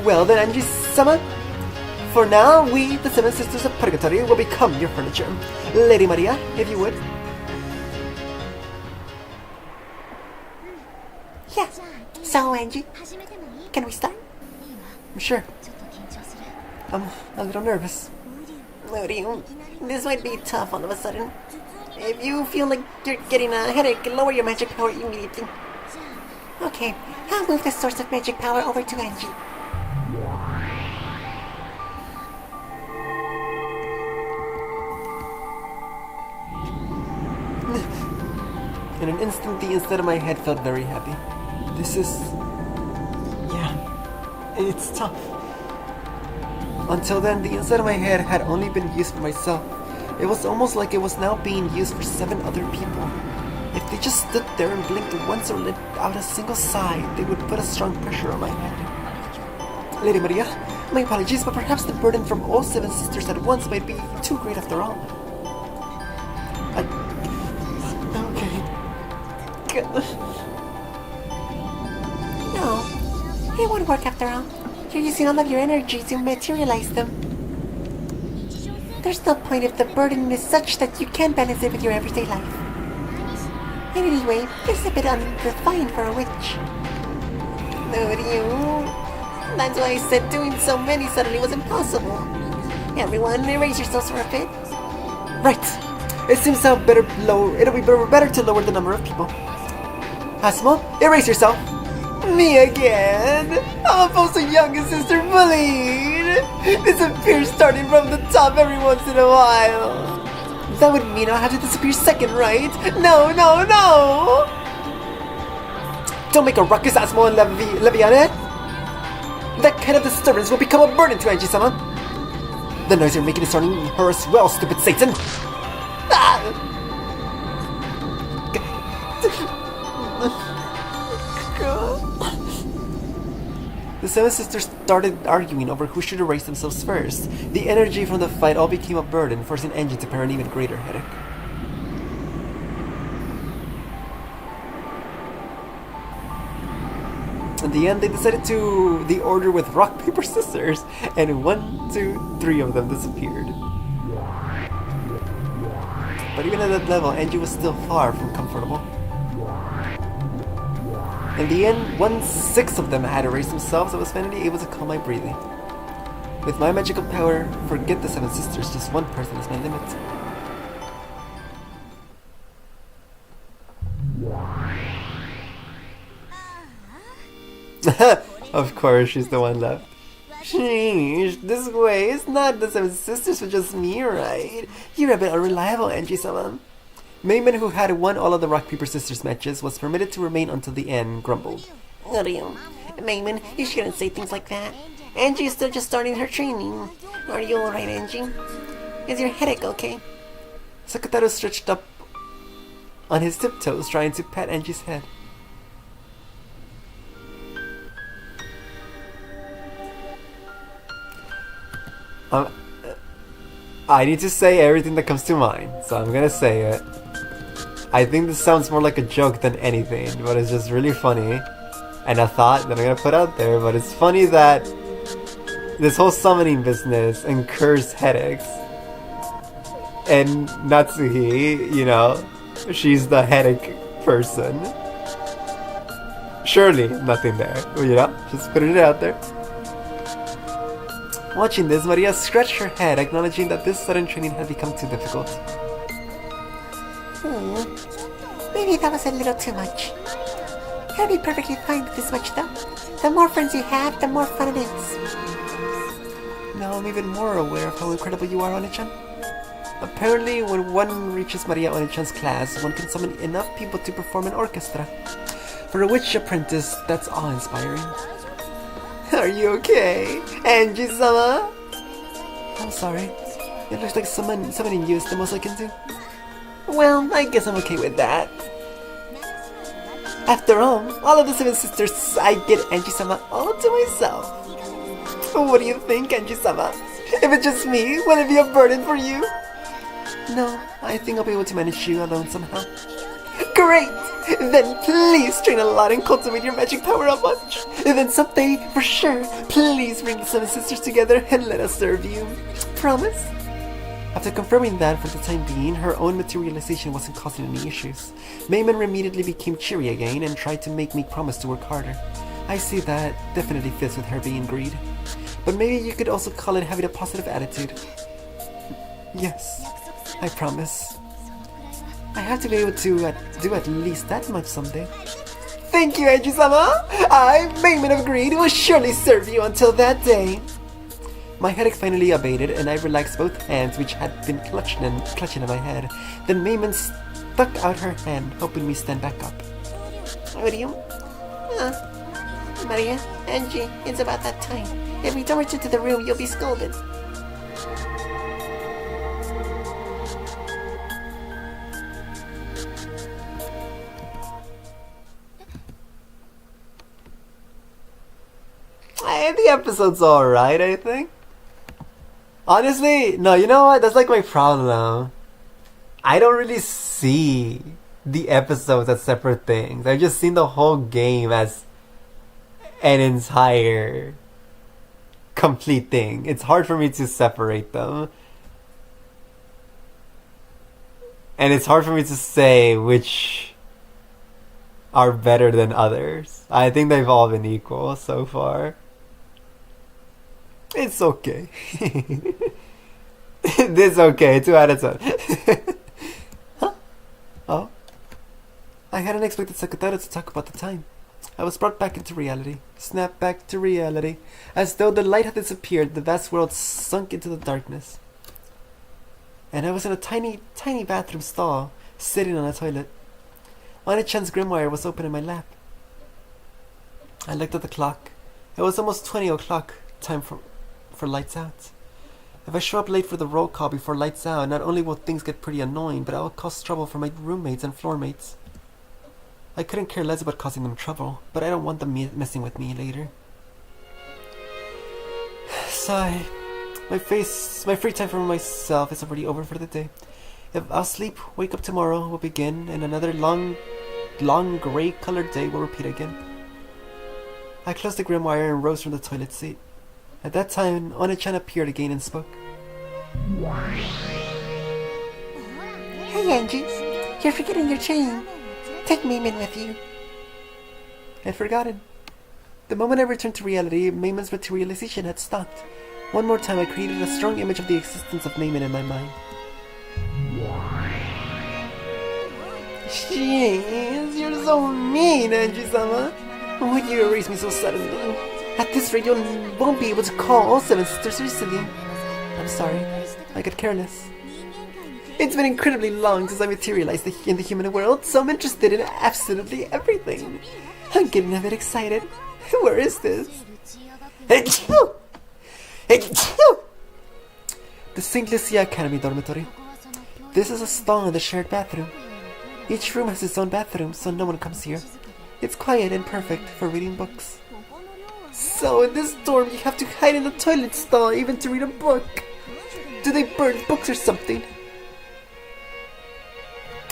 Well then, Angie-sama. For now, we, the Seven Sisters of Purgatory, will become your furniture. Lady Maria, if you would. Yeah. So, Angie, can we start? Sure. I'm a little nervous. This might be tough all of a sudden. If you feel like you're getting a headache, lower your magic power immediately. Okay, I'll move the source of magic power over to Angie. In an instant, the inside of my head felt very happy. This is... yeah, it's tough. Until then, the inside of my head had only been used for myself. It was almost like it was now being used for 7 other people. If they just stood there and blinked once or let out a single sigh, they would put a strong pressure on my head. Lady Maria, my apologies, but perhaps the burden from all 7 sisters at once might be too great after all. Okay. No, it won't work after all. You're using all of your energy to materialize them. There's no point if the burden is such that you can't balance it with your everyday life. And anyway, it's a bit undefined for a witch. No, that's why I said doing so many suddenly was impossible. Everyone, erase yourselves for a bit. Right. It seems it'll be better to lower the number of people. Asmo, erase yourself. Me again. I'm supposed to youngest sister bullied. Disappear starting from the top every once in a while. That would mean I'll have to disappear second, right? No, no, no! Don't make a ruckus, Asmo and Leviane. That kind of disturbance will become a burden to Angie-sama. The noise you're making is starting her as well, stupid Satan. Ah! The 7 sisters started arguing over who should erase themselves first. The energy from the fight all became a burden, forcing Angie to bear an even greater headache. In the end, they decided to the order with rock, paper, scissors, and 1, 2, 3 of them disappeared. But even at that level, Angie was still far from comfortable. In the end, 1/6 of them had erased themselves. I was finally able to calm my breathing. With my magical power, forget the 7 sisters, just one person is my limit. Of course, she's the one left. Sheesh, this way, it's not the 7 sisters but just me, right? You're a bit unreliable, Angie-sama. Mayman, who had won all of the Rock Paper Sisters matches, was permitted to remain until the end, grumbled. Mayman, you shouldn't say things like that. Angie is still just starting her training. Are you alright, Angie? Is your headache okay? Sakataro stretched up on his tiptoes, trying to pat Angie's head. I need to say everything that comes to mind, so I'm gonna say it. I think this sounds more like a joke than anything, but it's just really funny. And a thought that I'm gonna put out there, but it's funny that this whole summoning business incurs headaches. And Natsuhi, you know, she's the headache person. Surely nothing there, you know? Just putting it out there. Watching this, Maria scratched her head, acknowledging that this sudden training had become too difficult. Maybe that was a little too much. I'll be perfectly fine with this much, though. The more friends you have, the more fun it is. Now I'm even more aware of how incredible you are, Oni-chan. Apparently, when one reaches Maria Oni-chan's class, one can summon enough people to perform an orchestra. For a witch apprentice, that's awe-inspiring. Are you okay, Angie-sama? I'm sorry. It looks like summoning you is the most I can do. Well, I guess I'm okay with that. After all of the 7 sisters, I get Angie-sama all to myself. What do you think, Angie-sama? If it's just me, will it be a burden for you? No, I think I'll be able to manage you alone somehow. Great! Then please train a lot and cultivate your magic power a bunch. And then someday, for sure, please bring the 7 sisters together and let us serve you. Promise? After confirming that for the time being, her own materialization wasn't causing any issues, Mayman immediately became cheery again and tried to make me promise to work harder. I see that definitely fits with her being greed. But maybe you could also call it having a positive attitude. Yes, I promise. I have to be able to do at least that much someday. Thank you, Angie-sama! I, Mayman of Greed, will surely serve you until that day! My headache finally abated, and I relaxed both hands which had been clutching in my head. Then Mayman stuck out her hand, helping me stand back up. William? Maria, Angie, it's about that time. If we don't return to the room, you'll be scolded. The episode's alright, I think. Honestly, no, you know what? That's like my problem. I don't really see the episodes as separate things. I've just seen the whole game as an entire complete thing. It's hard for me to separate them. And it's hard for me to say which are better than others. I think they've all been equal so far. It's okay. It's okay. 2 out of 10. Huh? Oh. I hadn't expected Sakatara to talk about the time. I was brought back into reality. Snapped back to reality. As though the light had disappeared, the vast world sunk into the darkness. And I was in a tiny, tiny bathroom stall, sitting on a toilet. Oni-chan's grimoire was open in my lap. I looked at the clock. It was almost 20 o'clock. Time for lights out. If I show up late for the roll call before lights out, not only will things get pretty annoying, but I will cause trouble for my roommates and floor mates. I couldn't care less about causing them trouble, but I don't want them messing with me later. Sigh. My free time for myself is already over for the day. If I'll sleep, wake up tomorrow, will begin, and another long gray-colored day will repeat again. I closed the grimoire and rose from the toilet seat. At that time, Oni-chan appeared again and spoke. Hey, Angie. You're forgetting your chain. Take Mayman with you. I'd forgotten. The moment I returned to reality, Mayman's materialization had stopped. One more time, I created a strong image of the existence of Mayman in my mind. Jeez, you're so mean, Angie-sama. Why'd you erase me so suddenly? At this rate, you won't be able to call all 7 sisters resilient. I'm sorry. I got careless. It's been incredibly long since I materialized in the human world, so I'm interested in absolutely everything. I'm getting a bit excited. Where is this? The St. Lucia Academy dormitory. This is a stall in the shared bathroom. Each room has its own bathroom, so no one comes here. It's quiet and perfect for reading books. So in this dorm, you have to hide in the toilet stall even to read a book. Do they burn books or something?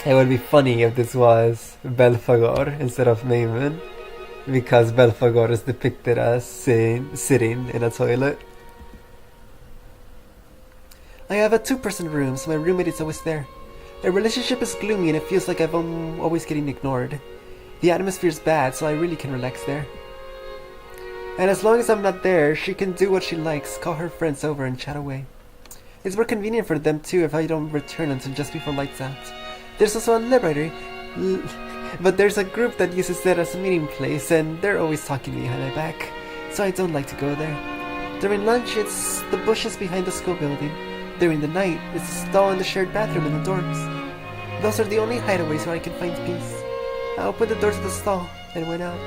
It would be funny if this was Belphegor instead of Mayman, because Belphegor is depicted as sitting in a toilet. I have a 2-person room, so my roommate is always there. Our relationship is gloomy and it feels like I'm always getting ignored. The atmosphere is bad, so I really can relax there. And as long as I'm not there, she can do what she likes, call her friends over and chat away. It's more convenient for them too if I don't return until just before lights out. There's also a library, but there's a group that uses it as a meeting place and they're always talking behind my back, so I don't like to go there. During lunch, it's the bushes behind the school building. During the night, it's a stall in the shared bathroom in the dorms. Those are the only hideaways where I can find peace. I opened the door to the stall and went out.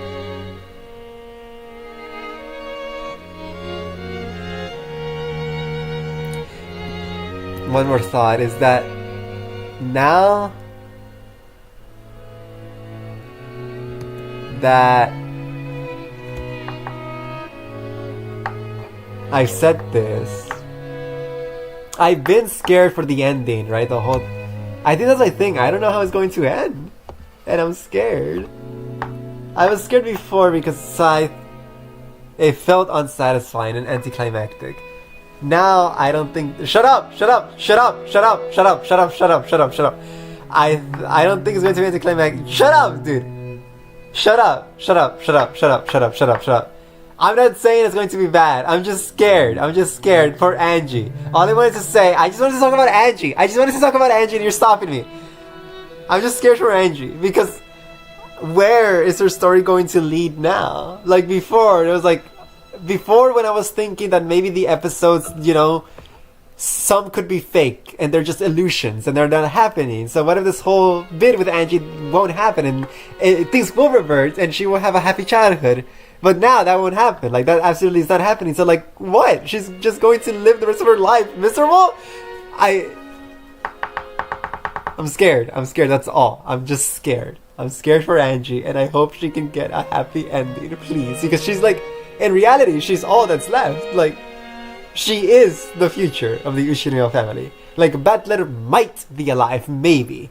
One more thought is that now that I've said this, I've been scared for the ending, right? I think that's my thing. I don't know how it's going to end. And I'm scared. I was scared before because it felt unsatisfying and anticlimactic. Now I don't think. Shut up! Shut up! Shut up! Shut up! Shut up! Shut up! Shut up! Shut up! Shut up! I don't think it's going to be anticlimactic. Shut up, dude! Shut up! Shut up! Shut up! Shut up! Shut up! Shut up! Shut up! I'm not saying it's going to be bad. I'm just scared. I'm just scared for Angie. All I wanted to say, I just wanted to talk about Angie. I just wanted to talk about Angie and you're stopping me. I'm just scared for Angie because where is her story going to lead now? Like before, it was like, before when I was thinking that maybe the episodes, you know, some could be fake and they're just illusions and they're not happening. So what if this whole bit with Angie won't happen and things will revert and she will have a happy childhood? But now that won't happen. Like that absolutely is not happening. So like what? She's just going to live the rest of her life miserable? I'm scared. I'm scared. That's all. I'm just scared. I'm scared for Angie and I hope she can get a happy ending, please. Because she's like, in reality, she's all that's left. Like, she is the future of the Ushino family. Like, Butler might be alive, maybe.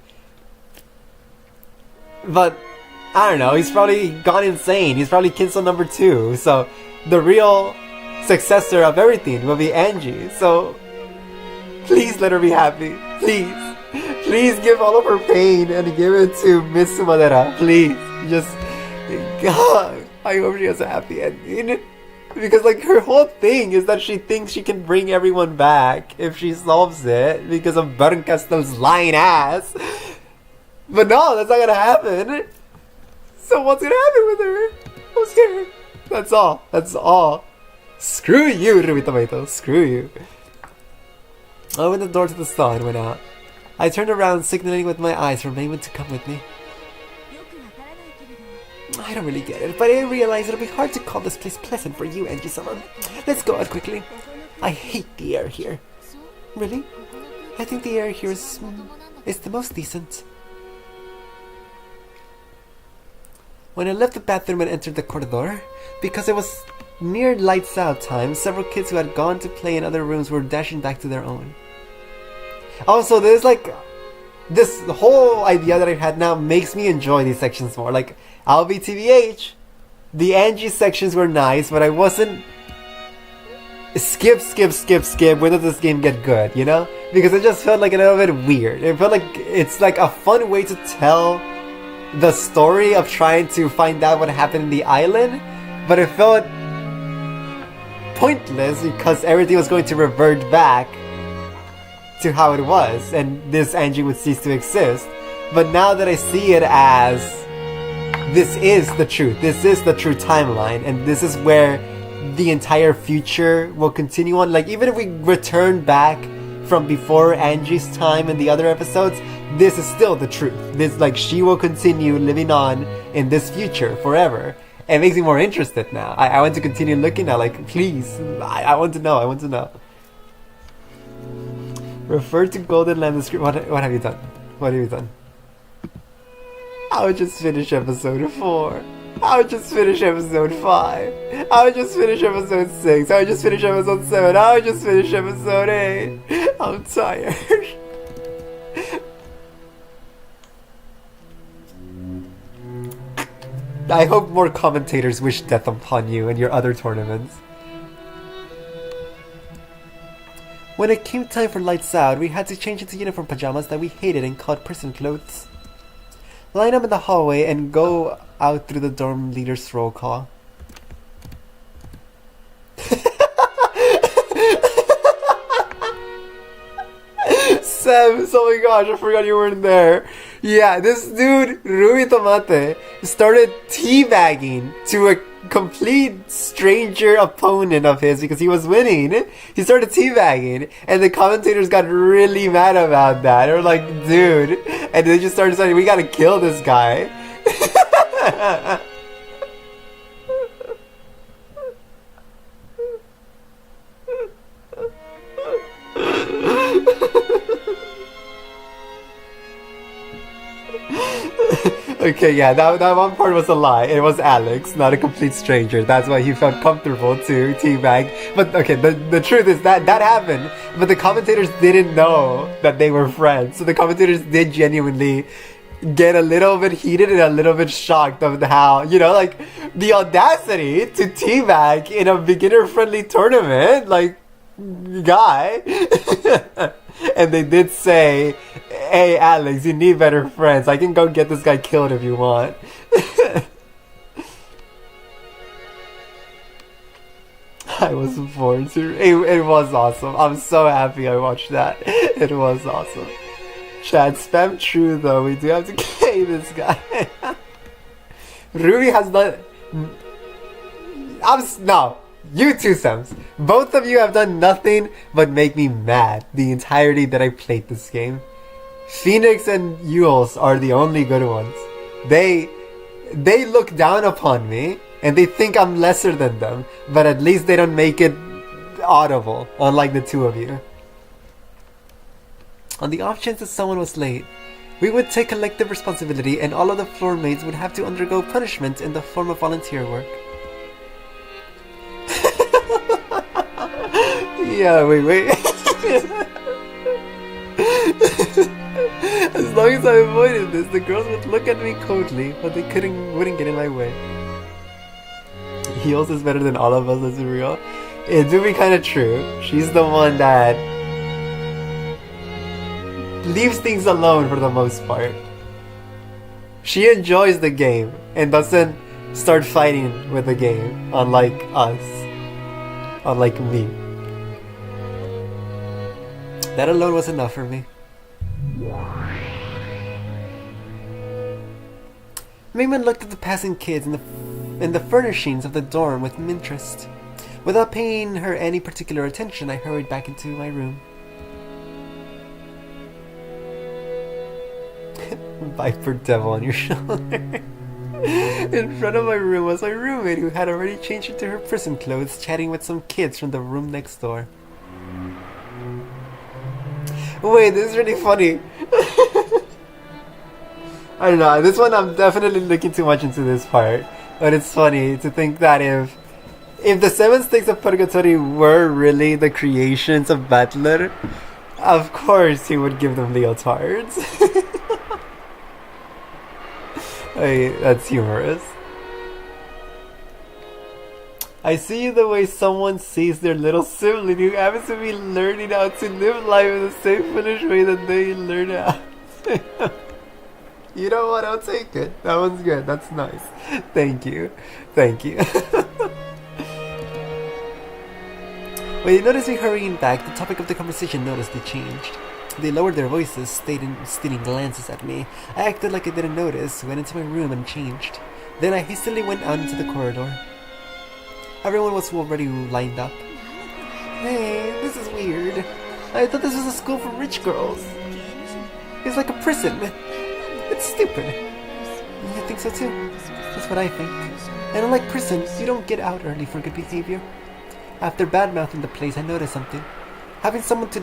But, I don't know, he's probably gone insane. He's probably Kinso number 2. So, the real successor of everything will be Angie. So, please let her be happy. Please. Please give all of her pain and give it to Miss Sumadera. Please. Just, God. I hope she has a happy ending. Because like her whole thing is that she thinks she can bring everyone back if she solves it because of Berncastel's lying ass. But no, that's not gonna happen. So what's gonna happen with her? I'm scared. That's all. That's all. Screw you, Ruby Tomato. Screw you. I opened the door to the stall and went out. I turned around, signaling with my eyes for Mayman to come with me. I don't really get it, but I realize it'll be hard to call this place pleasant for you, Angie-sama. Let's go out quickly. I hate the air here. Really? I think the air here is the most decent. When I left the bathroom and entered the corridor, because it was near lights out time, several kids who had gone to play in other rooms were dashing back to their own. Also, there's like this whole idea that I had now makes me enjoy these sections more. Like, I'll be TBH, the Angie sections were nice, but I wasn't skip, when does this game get good, you know? Because it just felt like a little bit weird. It felt like it's like a fun way to tell the story of trying to find out what happened in the island, but it felt pointless because everything was going to revert back to how it was, and this Angie would cease to exist. But now that I see it as this is the truth, this is the true timeline, and this is where the entire future will continue on. Like, even if we return back from before Angie's time in the other episodes, this is still the truth. This, like, she will continue living on in this future forever. It makes me more interested now. I want to continue looking at, like, please, I want to know. Refer to Golden Lamb script. What have you done? What have you done? I would just finish episode 4. I would just finish episode 5. I would just finish episode 6. I would just finish episode 7. I would just finish episode 8. I'm tired. I hope more commentators wish death upon you in your other tournaments. When it came time for lights out, we had to change into uniform pajamas that we hated and called prison clothes. Line up in the hallway and go out through the dorm leader's roll call. Sebs, oh my gosh, I forgot you weren't there. Yeah, this dude, Rui Tomate, started teabagging to a complete stranger opponent of his because he was winning. He started teabagging, and the commentators got really mad about that. They were like, dude, and they just started saying, we gotta kill this guy. Okay, yeah, that one part was a lie. It was Alex, not a complete stranger. That's why he felt comfortable to teabag. But okay, the truth is that happened, but the commentators didn't know that they were friends. So the commentators did genuinely get a little bit heated and a little bit shocked of how, you know, like, the audacity to teabag in a beginner-friendly tournament, like, guy. And they did say, hey Alex, you need better friends. I can go get this guy killed if you want. I was born to... It was awesome. I'm so happy I watched that. It was awesome. Chat, spam true though. We do have to kill this guy. Rui has done... No. You two Sems, both of you have done nothing but make me mad the entirety that I played this game. Phoenix and Yules are the only good ones. They look down upon me and they think I'm lesser than them, but at least they don't make it audible, unlike the two of you. On the off chance that someone was late, we would take collective responsibility and all of the floor mates would have to undergo punishment in the form of volunteer work. Yeah, wait. As long as I avoided this, the girls would look at me coldly, but they wouldn't get in my way. Heels is better than all of us, that's real. It do be kind of true. She's the one that leaves things alone for the most part. She enjoys the game and doesn't start fighting with the game, unlike us. Unlike me. That alone was enough for me. Mayman looked at the passing kids and the furnishings of the dorm with interest. Without paying her any particular attention, I hurried back into my room. Viper devil on your shoulder. In front of my room was my roommate who had already changed into her prison clothes, chatting with some kids from the room next door. Wait, this is really funny. I don't know, this one I'm definitely looking too much into this part. But it's funny to think that if the 7 Stakes of Purgatory were really the creations of Battler, of course he would give them leotards. Hey, that's humorous. I see the way someone sees their little sibling who happens to be learning how to live life in the same foolish way that they learn how. You know what? I'll take it. That one's good. That's nice. Thank you. Thank you. When they noticed me hurrying back, the topic of the conversation noticeably changed. They lowered their voices, stealing glances at me. I acted like I didn't notice, went into my room and changed. Then I hastily went out into the corridor. Everyone was already lined up. Hey, this is weird. I thought this was a school for rich girls. It's like a prison. It's stupid. You think so too? That's what I think. And unlike prisons, you don't get out early for good behavior. After badmouthing the place, I noticed something. Having someone to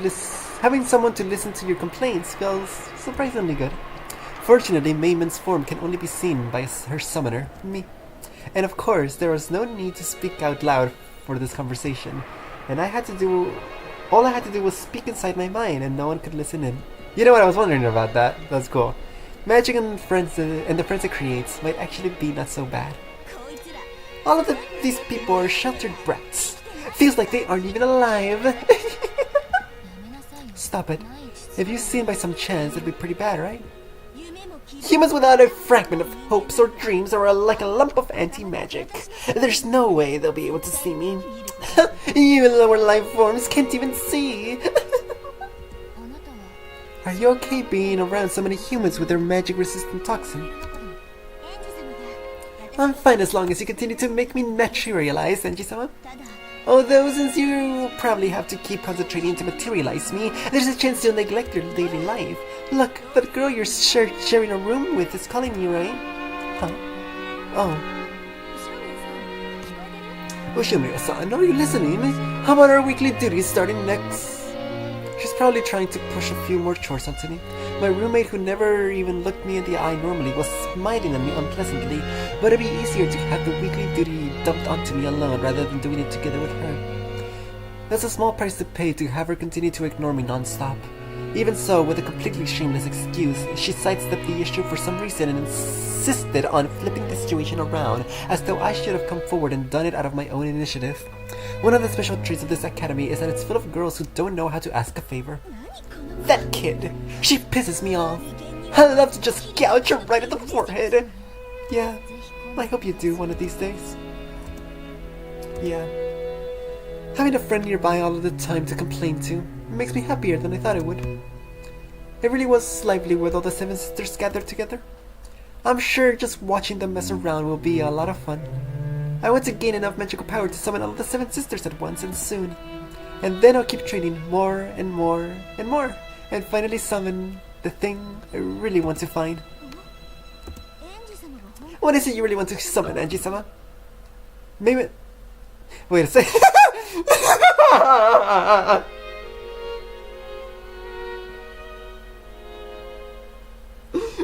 listen to your complaints feels surprisingly good. Fortunately, Mayman's form can only be seen by her summoner, me. And of course, there was no need to speak out loud for this conversation. And all I had to do was speak inside my mind and no one could listen in. You know what, I was wondering about that. That's cool. Magic and the friends it creates might actually be not so bad. All of these people are sheltered brats. Feels like they aren't even alive. stop it. If you're seen by some chance, it'd be pretty bad, right? Humans without a fragment of hopes or dreams are like a lump of anti-magic. There's no way they'll be able to see me. You lower life forms can't even see. Are you okay being around so many humans with their magic-resistant toxin? I'm fine as long as you continue to make me materialize, Anji-sama. Although since you probably have to keep concentrating to materialize me, there's a chance you'll neglect your daily life. Look, that girl you're sharing a room with is calling you, right? Huh? Oh. Ushimiro-san, are you listening? How about our weekly duties starting next? She's probably trying to push a few more chores onto me. My roommate, who never even looked me in the eye normally, was smiling at me unpleasantly, but it'd be easier to have the weekly duty dumped onto me alone rather than doing it together with her. That's a small price to pay to have her continue to ignore me non-stop. Even so, with a completely shameless excuse, she sidestepped the issue for some reason and insisted on flipping the situation around, as though I should have come forward and done it out of my own initiative. One of the special traits of this academy is that it's full of girls who don't know how to ask a favor. That kid! She pisses me off! I love to just gouge her right at the forehead! Yeah, I hope you do one of these days. Yeah. Having a friend nearby all of the time to complain to makes me happier than I thought it would. It really was lively with all the 7 sisters gathered together. I'm sure just watching them mess around will be a lot of fun. I want to gain enough magical power to summon all of the 7 sisters at once and soon. And then I'll keep training more and more and more, and finally summon the thing I really want to find. What is it you really want to summon, Anji-sama? Maybe... Wait a second.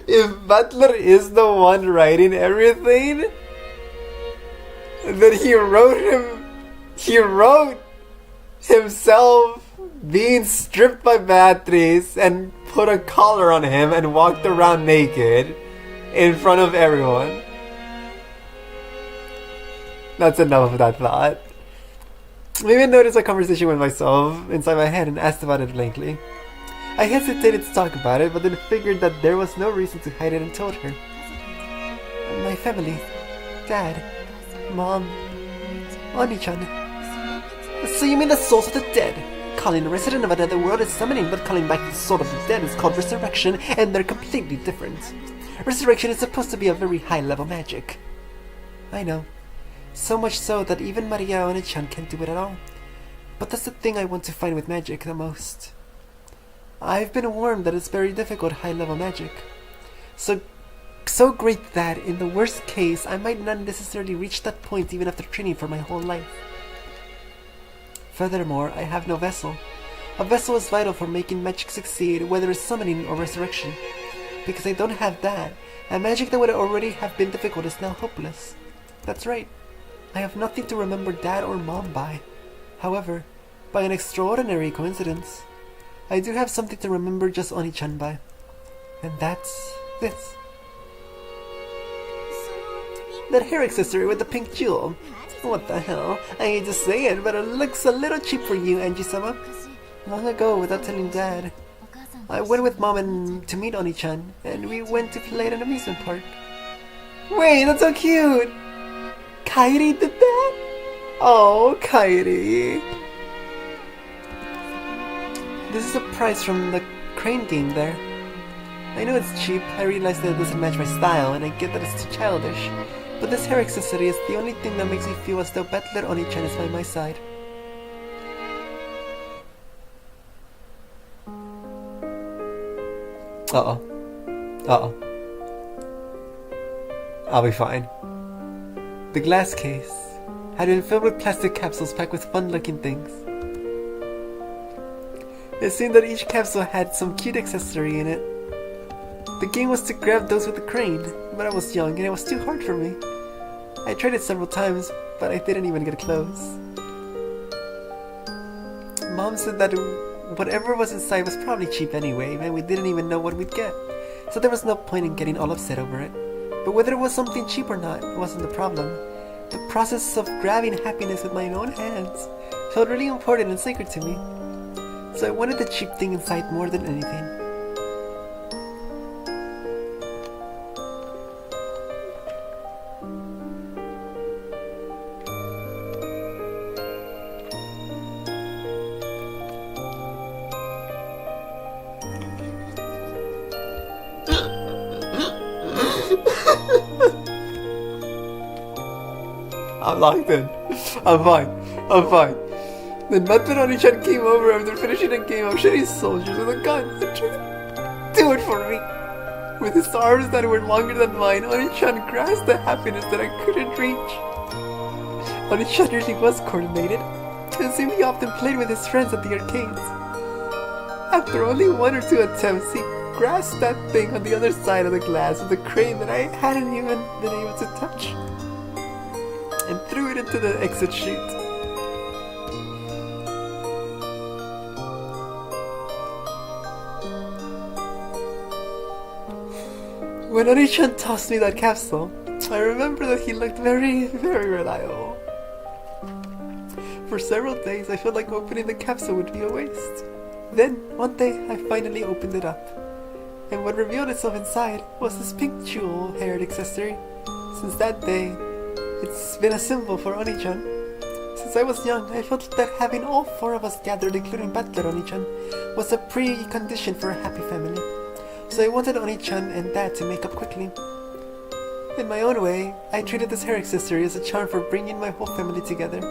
If Butler is the one writing everything, then he wrote himself being stripped by Beatrice and put a collar on him and walked around naked in front of everyone. That's enough of that thought. Maybe I noticed a conversation with myself inside my head and asked about it blankly. I hesitated to talk about it, but then figured that there was no reason to hide it and told her. My family, Dad, Mom, Oni-chan. So you mean the souls of the dead? Calling a resident of another world is summoning, but calling back the soul of the dead is called resurrection, and they're completely different. Resurrection is supposed to be a very high-level magic. I know. So much so that even Maria Oni-chan can't do it at all. But that's the thing I want to find with magic the most. I've been warned that it's very difficult high-level magic. So great that, in the worst case, I might not necessarily reach that point even after training for my whole life. Furthermore, I have no vessel. A vessel is vital for making magic succeed, whether it's summoning or resurrection. Because I don't have that, a magic that would already have been difficult is now hopeless. That's right. I have nothing to remember Dad or Mom by. However, by an extraordinary coincidence, I do have something to remember just Oni-chan by. And that's this. That hair accessory with the pink jewel. What the hell? I hate to say it, but it looks a little cheap for you, Anji-sama. Long ago, without telling Dad, I went with Mom to meet Oni-chan, and we went to play at an amusement park. Wait, that's so cute! Kairi did that? Oh, Kairi. This is a prize from the crane game there. I know it's cheap, I realize that it doesn't match my style, and I get that it's too childish. But this hair accessory is the only thing that makes me feel as though Butler Oni-chan is by my side. Uh-oh. I'll be fine. The glass case had been filled with plastic capsules packed with fun-looking things. It seemed that each capsule had some cute accessory in it. The game was to grab those with the crane, but I was young and it was too hard for me. I tried it several times, but I didn't even get close. Mom said that whatever was inside was probably cheap anyway, and we didn't even know what we'd get, so there was no point in getting all upset over it. But whether it was something cheap or not wasn't the problem. The process of grabbing happiness with my own hands felt really important and sacred to me. so I wanted the cheap thing inside more than anything. I'm locked in. I'm fine. Then Matarani-chan came over after finishing the game of shitty soldiers with a gun and tried to do it for me. With his arms that were longer than mine, Oni-chan grasped the happiness that I couldn't reach. Oni-chan really was coordinated. It seemed he often played with his friends at the arcades. After only 1 or 2 attempts, he grasped that thing on the other side of the glass of the crane that I hadn't even been able to touch, and threw it into the exit chute. When Oni-chan tossed me that capsule, I remember that he looked very, very reliable. For several days, I felt like opening the capsule would be a waste. Then, one day, I finally opened it up, and what revealed itself inside was this pink jewel-haired accessory. Since that day, it's been a symbol for Oni-chan. Since I was young, I felt that having all 4 of us gathered, including Butler Oni-chan, was a precondition for a happy family. So I wanted Oni-chan and Dad to make up quickly. In my own way, I treated this hair accessory as a charm for bringing my whole family together,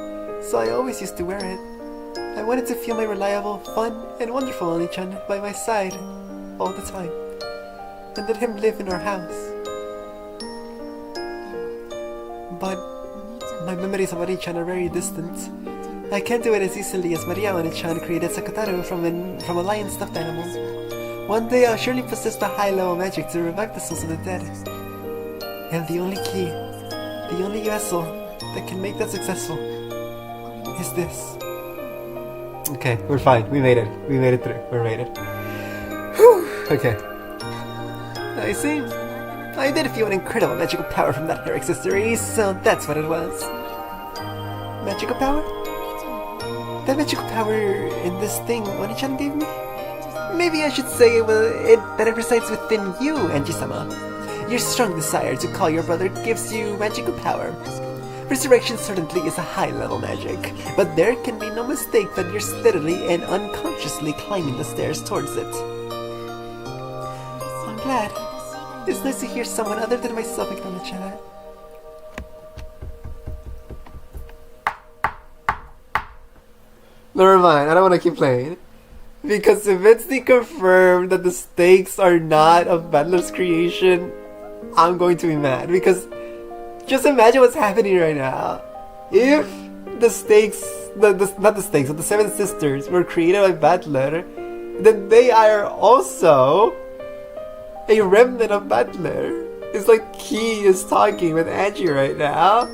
so I always used to wear it. I wanted to feel my reliable, fun, and wonderful Oni-chan by my side all the time, and let him live in our house. But my memories of Oni-chan are very distant. I can't do it as easily as Maria Oni-chan created Sakataru from a lion stuffed animal. One day I'll surely possess the high-level magic to revive the souls of the dead. And the only key, the only vessel that can make that successful is this. Okay, we're fine. We made it. We made it through. We made it. Whew. Okay. I see. I did feel an incredible magical power from that hair accessory, so that's what it was. Magical power? That magical power in this thing Oni-chan gave me? Maybe I should say that it resides within you, Anji-sama. Your strong desire to call your brother gives you magical power. Resurrection certainly is a high-level magic, but there can be no mistake that you're steadily and unconsciously climbing the stairs towards it. I'm glad. It's nice to hear someone other than myself acknowledge that. Never mind, I don't want to keep playing. Because if it's confirmed that the stakes are not of Battler's creation, I'm going to be mad. Because just imagine what's happening right now. If the stakes, not the stakes, but the 7 sisters were created by Battler, then they are also a remnant of Battler. It's like he is talking with Angie right now.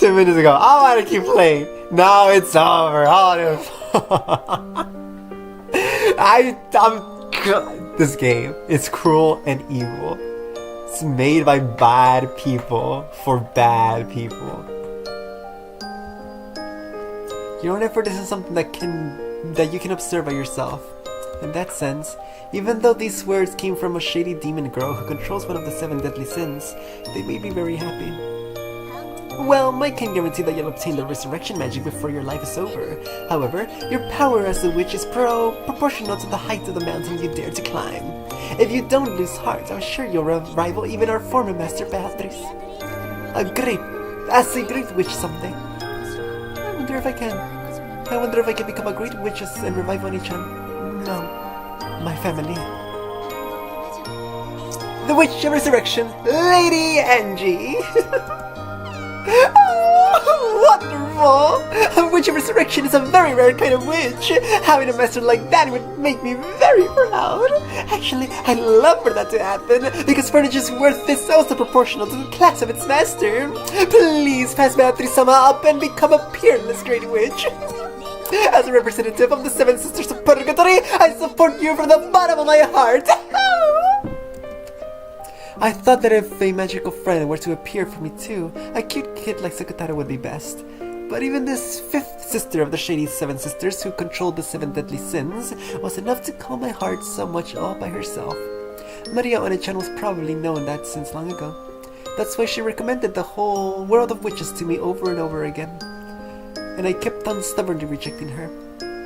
Minutes ago, I want to keep playing. Now it's over. This game is cruel and evil. It's made by bad people for bad people. Your own effort isn't something that you can observe by yourself. In that sense, even though these words came from a shady demon girl who controls one of the 7 deadly sins, they made me very happy. Well, I can guarantee that you'll obtain the resurrection magic before your life is over. However, your power as a witch is proportional to the height of the mountain you dare to climb. If you don't lose heart, I'm sure you'll rival even our former master Beatrice. A great witch someday. I wonder if I can become a great witch and revive Oni-chan. No, my family. The Witch of Resurrection, Lady Angie! Oh, wonderful! A Witch of Resurrection is a very rare kind of witch. Having a master like that would make me very proud. Actually, I'd love for that to happen, because furniture's worth is also proportional to the class of its master. Please pass Beatrice-sama up and become a peerless great witch. As a representative of the 7 Sisters of Purgatory, I support you from the bottom of my heart. I thought that if a magical friend were to appear for me too, a cute kid like Sakutaro would be best. But even this fifth sister of the shady seven sisters who controlled the seven deadly sins was enough to calm my heart so much all by herself. Maria One-chan was probably known that since long ago. That's why she recommended the whole world of witches to me over and over again. And I kept on stubbornly rejecting her.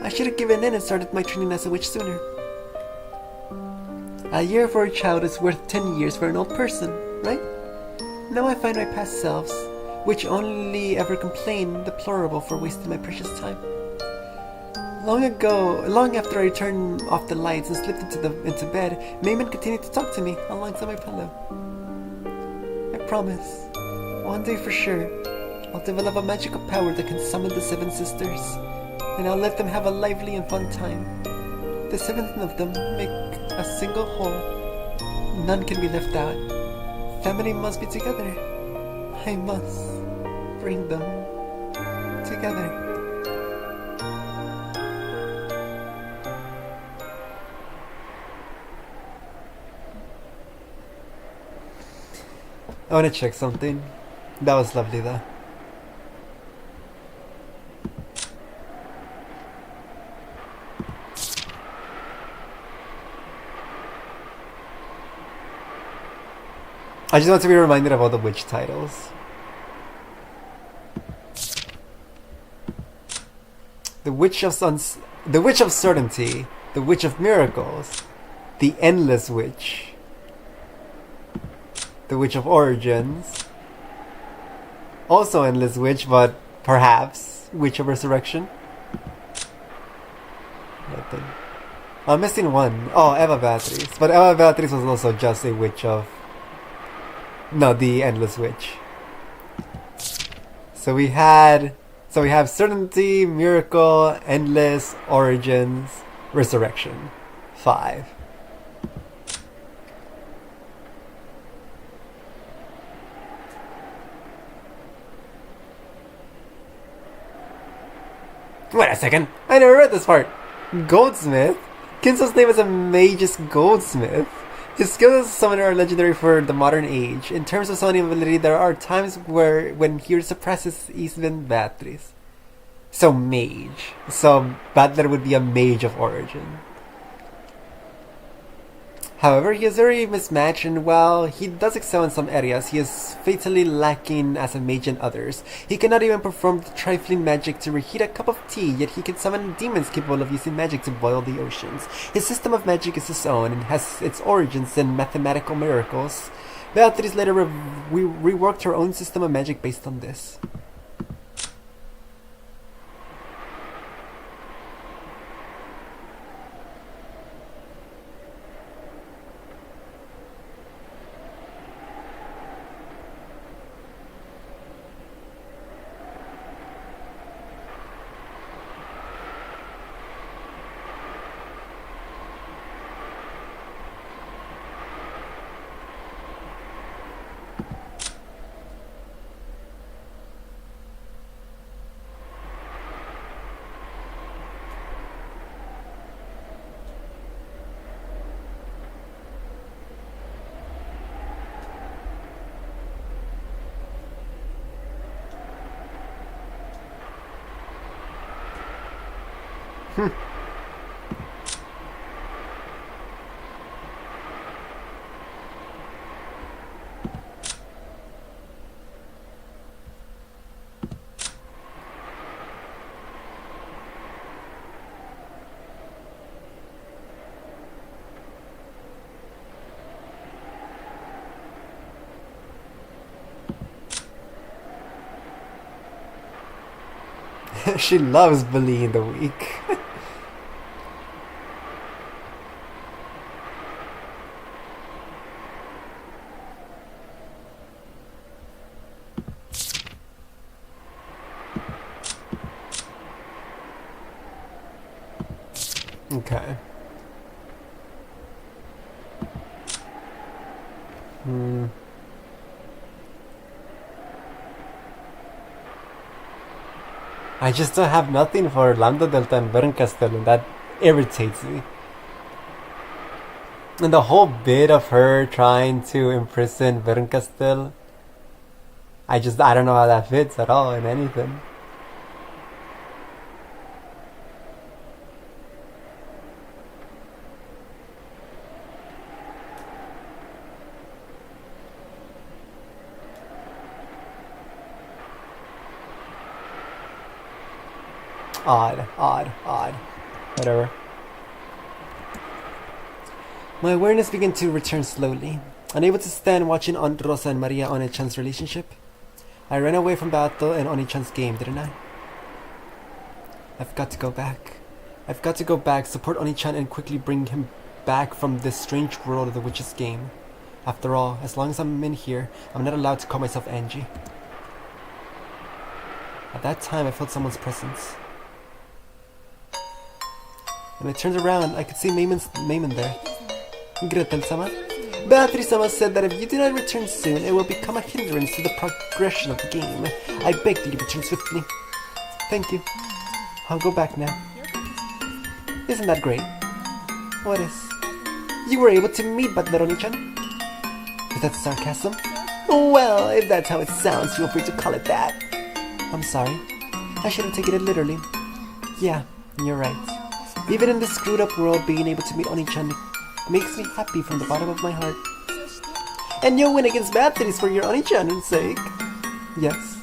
I should have given in and started my training as a witch sooner. A year for a child is worth 10 years for an old person, right? Now I find my past selves, which only ever complain, deplorable for wasting my precious time. Long after I turned off the lights and slipped into bed, Mayman continued to talk to me alongside my pillow. I promise, one day for sure, I'll develop a magical power that can summon the seven sisters, and I'll let them have a lively and fun time. The seventh of them make a single whole. None can be left out. Family must be together. I must bring them together. I want to check something. That was lovely though. I just want to be reminded of all the witch titles. The Witch of Certainty, the Witch of Miracles, the Endless Witch, the Witch of Origins, also Endless Witch, but perhaps Witch of Resurrection. Nothing. I'm missing one. Oh, Eva Beatrice. But Eva Beatrice was also just a witch of... No, the Endless Witch. So we have Certainty, Miracle, Endless, Origins, Resurrection. 5. Wait a second, I never read this part. Goldsmith? Kinso's name is a mage's goldsmith. His skills as a summoner are legendary for the modern age. In terms of summoning ability, there are times when he suppresses even Beatrice. So mage. So Battler would be a mage of origin. However, he is very mismatched, and while he does excel in some areas, he is fatally lacking as a mage in others. He cannot even perform the trifling magic to reheat a cup of tea, yet he can summon demons capable of using magic to boil the oceans. His system of magic is his own, and has its origins in mathematical miracles. Beatrice later reworked her own system of magic based on this. She loves bullying the weak. Okay. I just don't have nothing for Lamdadelta and Bernkastel, and that irritates me. And the whole bit of her trying to imprison Bernkastel, I don't know how that fits at all in anything. Odd. Whatever. My awareness began to return slowly. Unable to stand watching Aunt Rosa and Maria One-chan's relationship, I ran away from Battle and Oni-chan's game, didn't I? I've got to go back. I've got to go back, support Oni-chan, and quickly bring him back from this strange world of the witch's game. After all, as long as I'm in here, I'm not allowed to call myself Angie. At that time, I felt someone's presence. When I turned around, I could see Maimon there. Gretel-sama? Beatrice-sama said that if you do not return soon, it will become a hindrance to the progression of the game. I beg that you return swiftly. Thank you. I'll go back now. Isn't that great? What is? You were able to meet Butler Oni-chan? Is that sarcasm? Well, if that's how it sounds, feel free to call it that. I'm sorry. I shouldn't take it literally. Yeah, you're right. Even in this screwed up world, being able to meet Oni-chan makes me happy from the bottom of my heart. And you'll win against Beatrice for your Oni-chan's sake. Yes.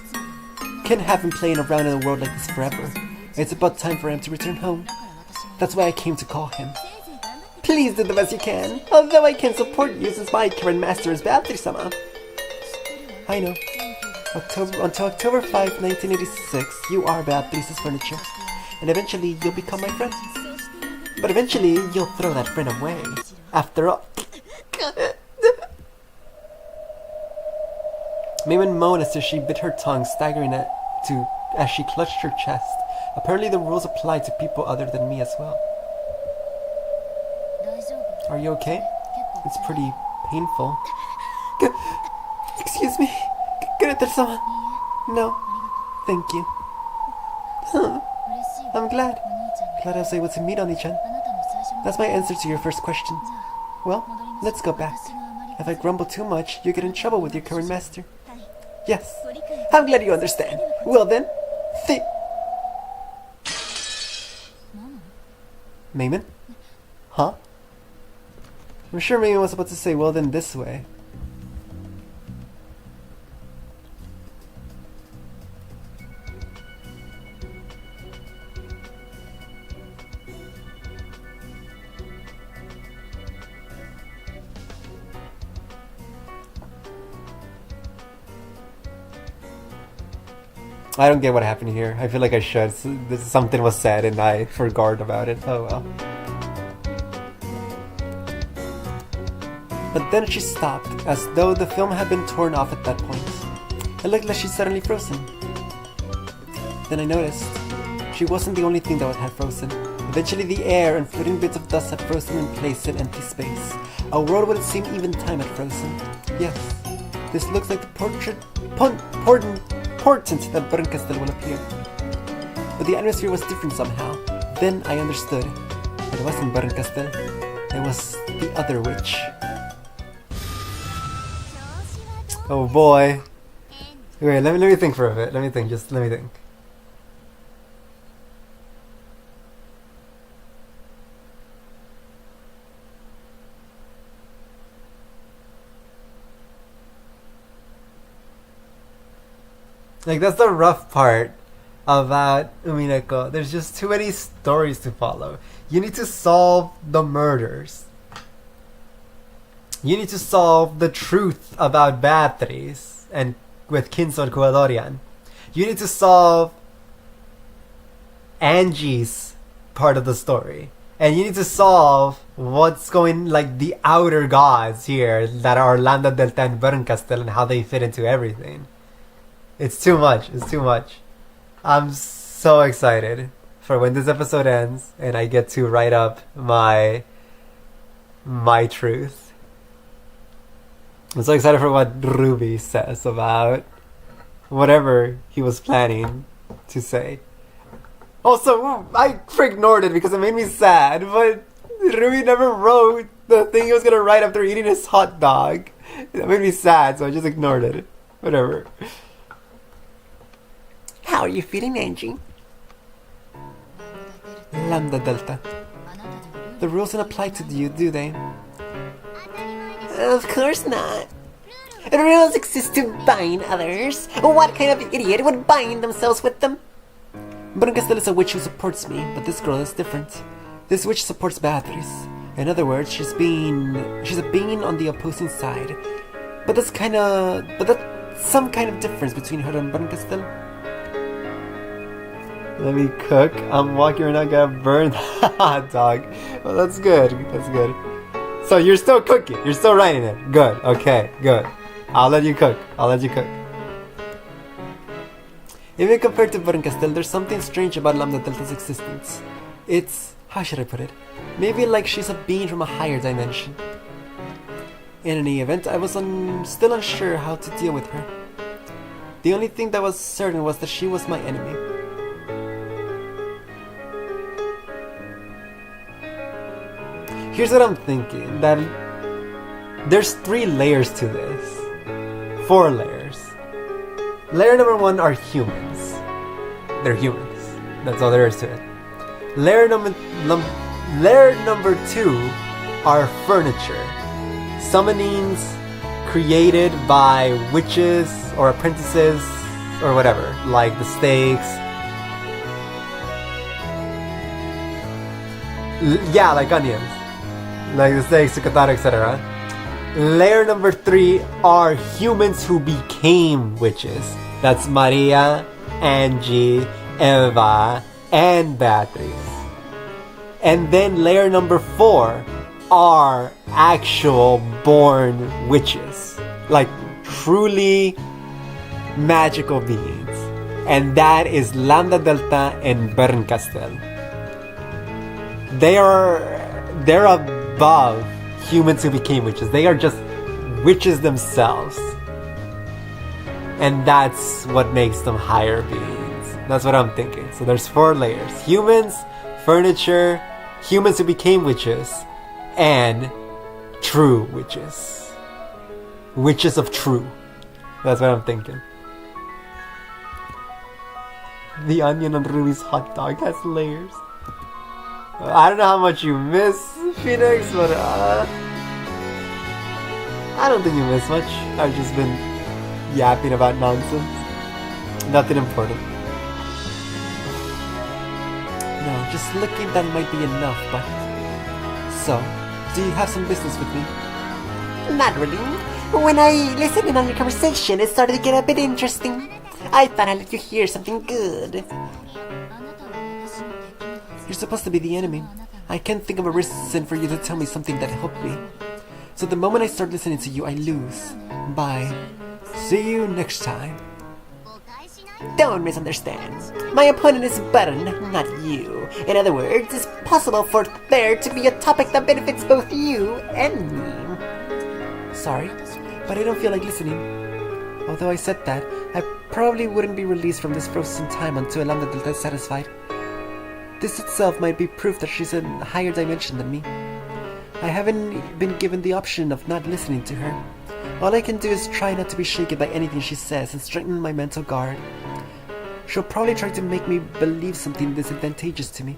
Can't have him playing around in a world like this forever. It's about time for him to return home. That's why I came to call him. Please do the best you can, although I can't support you since my current master is Beatrice-sama. I know. Until October 5, 1986, you are Beatrice's furniture. And eventually, you'll become my friend. But eventually, you'll throw that friend away. After all... Maimon moaned as if she bit her tongue, staggering as she clutched her chest. Apparently the rules apply to people other than me as well. Are you okay? It's pretty painful. Excuse me? Gretel-sama? No. Thank you. I'm glad. Glad I was able to meet Oni-chan. That's my answer to your first question. Well, let's go back. If I grumble too much, you get in trouble with your current master. Yes. I'm glad you understand. Well then, Maimon? Huh? I'm sure Maimon was about to say, well then this way. I don't get what happened here. I feel like I should. Something was said and I forgot about it. Oh well. But then she stopped, as though the film had been torn off at that point. It looked like she'd suddenly frozen. Then I noticed she wasn't the only thing that had frozen. Eventually the air and floating bits of dust had frozen in place in empty space. A world where it seemed even time had frozen. Yes, this looks like the portent that Bernkastel will appear. But the atmosphere was different somehow. Then I understood. It wasn't Bernkastel. It was the other witch. Oh boy. Wait, let me think for a bit. Let me think. Like, that's the rough part about Umineko. There's just too many stories to follow. You need to solve the murders. You need to solve the truth about Beatrice and with Kinson Kuadorian. You need to solve Angie's part of the story. And you need to solve what's going, like, the outer gods here that are Lamdadelta and Bernkastel and how they fit into everything. It's too much. I'm so excited for when this episode ends and I get to write up my truth. I'm so excited for what Ruby says about whatever he was planning to say. Also, I ignored it because it made me sad, but Ruby never wrote the thing he was gonna write after eating his hot dog. That made me sad, so I just ignored it. Whatever. How are you feeling, Angie? Lamdadelta. The rules don't apply to you, do they? Of course not. Rules exist to bind others. What kind of idiot would bind themselves with them? Barancastel is a witch who supports me, but this girl is different. This witch supports Beatrice. In other words, she's a being on the opposing side. But that's some kind of difference between her and Barancastel. Let me cook. I'm walking right now, gonna burn the hot dog. Well, that's good. That's good. So you're still cooking. You're still writing it. Good. Okay. Good. I'll let you cook. Even compared to Barancastel, there's something strange about Lamdadelta's existence. It's, how should I put it? Maybe like she's a being from a higher dimension. In any event, I was still unsure how to deal with her. The only thing that was certain was that she was my enemy. Here's what I'm thinking, that there's 3 layers to this. 4 layers. Layer number 1 are humans. They're humans. That's all there is to it. Layer number 2 are furniture. Summonings created by witches or apprentices or whatever, like the stakes. Yeah, like onions. Like the stakes, Katara, etc. Layer number 3 are humans who became witches. That's Maria, Angie, Eva, and Beatrice. And then layer number 4 are actual born witches. Like truly magical beings. And that is Lamdadelta and Barancastel. They're above humans who became witches. They are just witches themselves. And that's what makes them higher beings. That's what I'm thinking. So there's 4 layers. Humans, furniture, humans who became witches, and true witches. Witches of true. That's what I'm thinking. The onion on Ruby's hot dog has layers. I don't know how much you miss, Phoenix, but I don't think you miss much. I've just been yapping about nonsense. Nothing important. No, just looking that might be enough, but... So, do you have some business with me? Not really. When I listened in on your conversation, it started to get a bit interesting. I thought I'd let you hear something good. You're supposed to be the enemy. I can't think of a reason for you to tell me something that helped me. So the moment I start listening to you, I lose. Bye. See you next time. Don't misunderstand. My opponent is Button, not you. In other words, it's possible for there to be a topic that benefits both you and me. Sorry, but I don't feel like listening. Although I said that, I probably wouldn't be released from this frozen time until Lamdadelta is satisfied. This itself might be proof that she's in a higher dimension than me. I haven't been given the option of not listening to her. All I can do is try not to be shaken by anything she says and strengthen my mental guard. She'll probably try to make me believe something disadvantageous to me,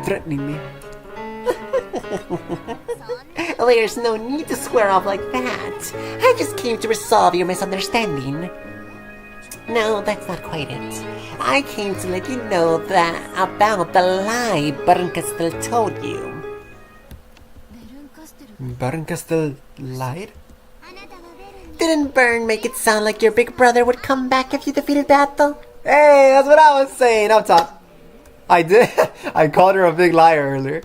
threatening me. There's no need to square off like that. I just came to resolve your misunderstanding. No, that's not quite it. I came to let you know about the lie Barancastel told you. Barancastel lied? Didn't Bern make it sound like your big brother would come back if you defeated Battle? Hey, that's what I was saying up top. I did. I called her a big liar earlier.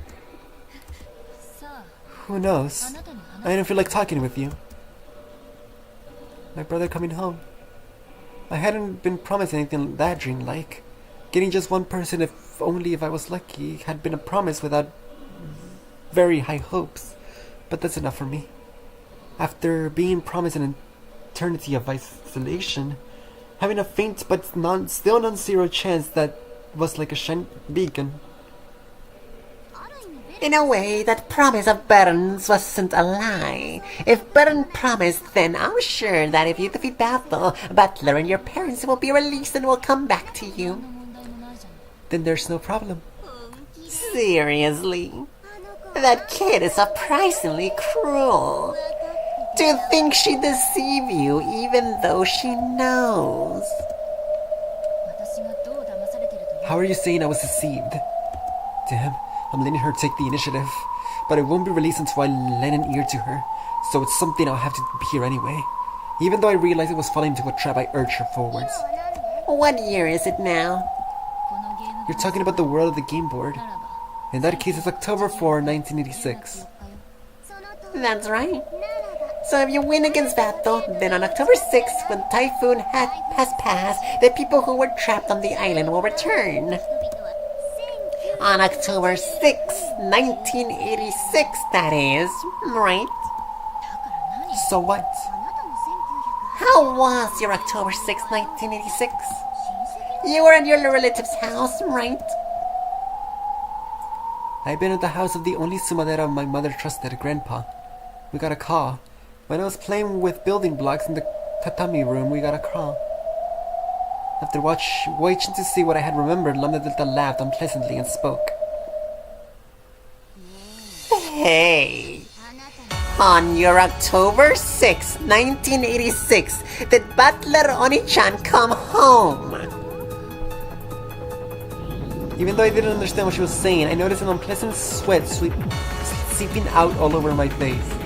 Who knows? I don't feel like talking with you. My brother coming home. I hadn't been promised anything that dreamlike. Getting just one person, if I was lucky, had been a promise without very high hopes. But that's enough for me. After being promised an eternity of isolation, having a faint but still non-zero chance that was like a shiny beacon. In a way, that promise of Baron's wasn't a lie. If Baron promised, then I'm sure that if you defeat Battle, Butler and your parents will be released and will come back to you. Then there's no problem. Seriously? That kid is surprisingly cruel. To think she'd deceive you even though she knows. How are you saying I was deceived? Damn, I'm letting her take the initiative, but it won't be released until I lend an ear to her, so it's something I'll have to hear anyway. Even though I realized it was falling into a trap, I urged her forwards. What year is it now? You're talking about the world of the game board. In that case, it's October 4, 1986. That's right. So if you win against Battle, then on October 6th, when Typhoon has passed, the people who were trapped on the island will return. On October 6th, 1986, that is, right? So what? How was your October 6th, 1986? You were at your relative's house, right? I've been at the house of the only sumadera my mother trusted, Grandpa. We got a call. When I was playing with building blocks in the tatami room, we got a call. After watching to see what I had remembered, Lamdadelta laughed unpleasantly and spoke. Hey! On your October 6, 1986, did Butler Oni-chan come home? Even though I didn't understand what she was saying, I noticed an unpleasant sweat seeping out all over my face.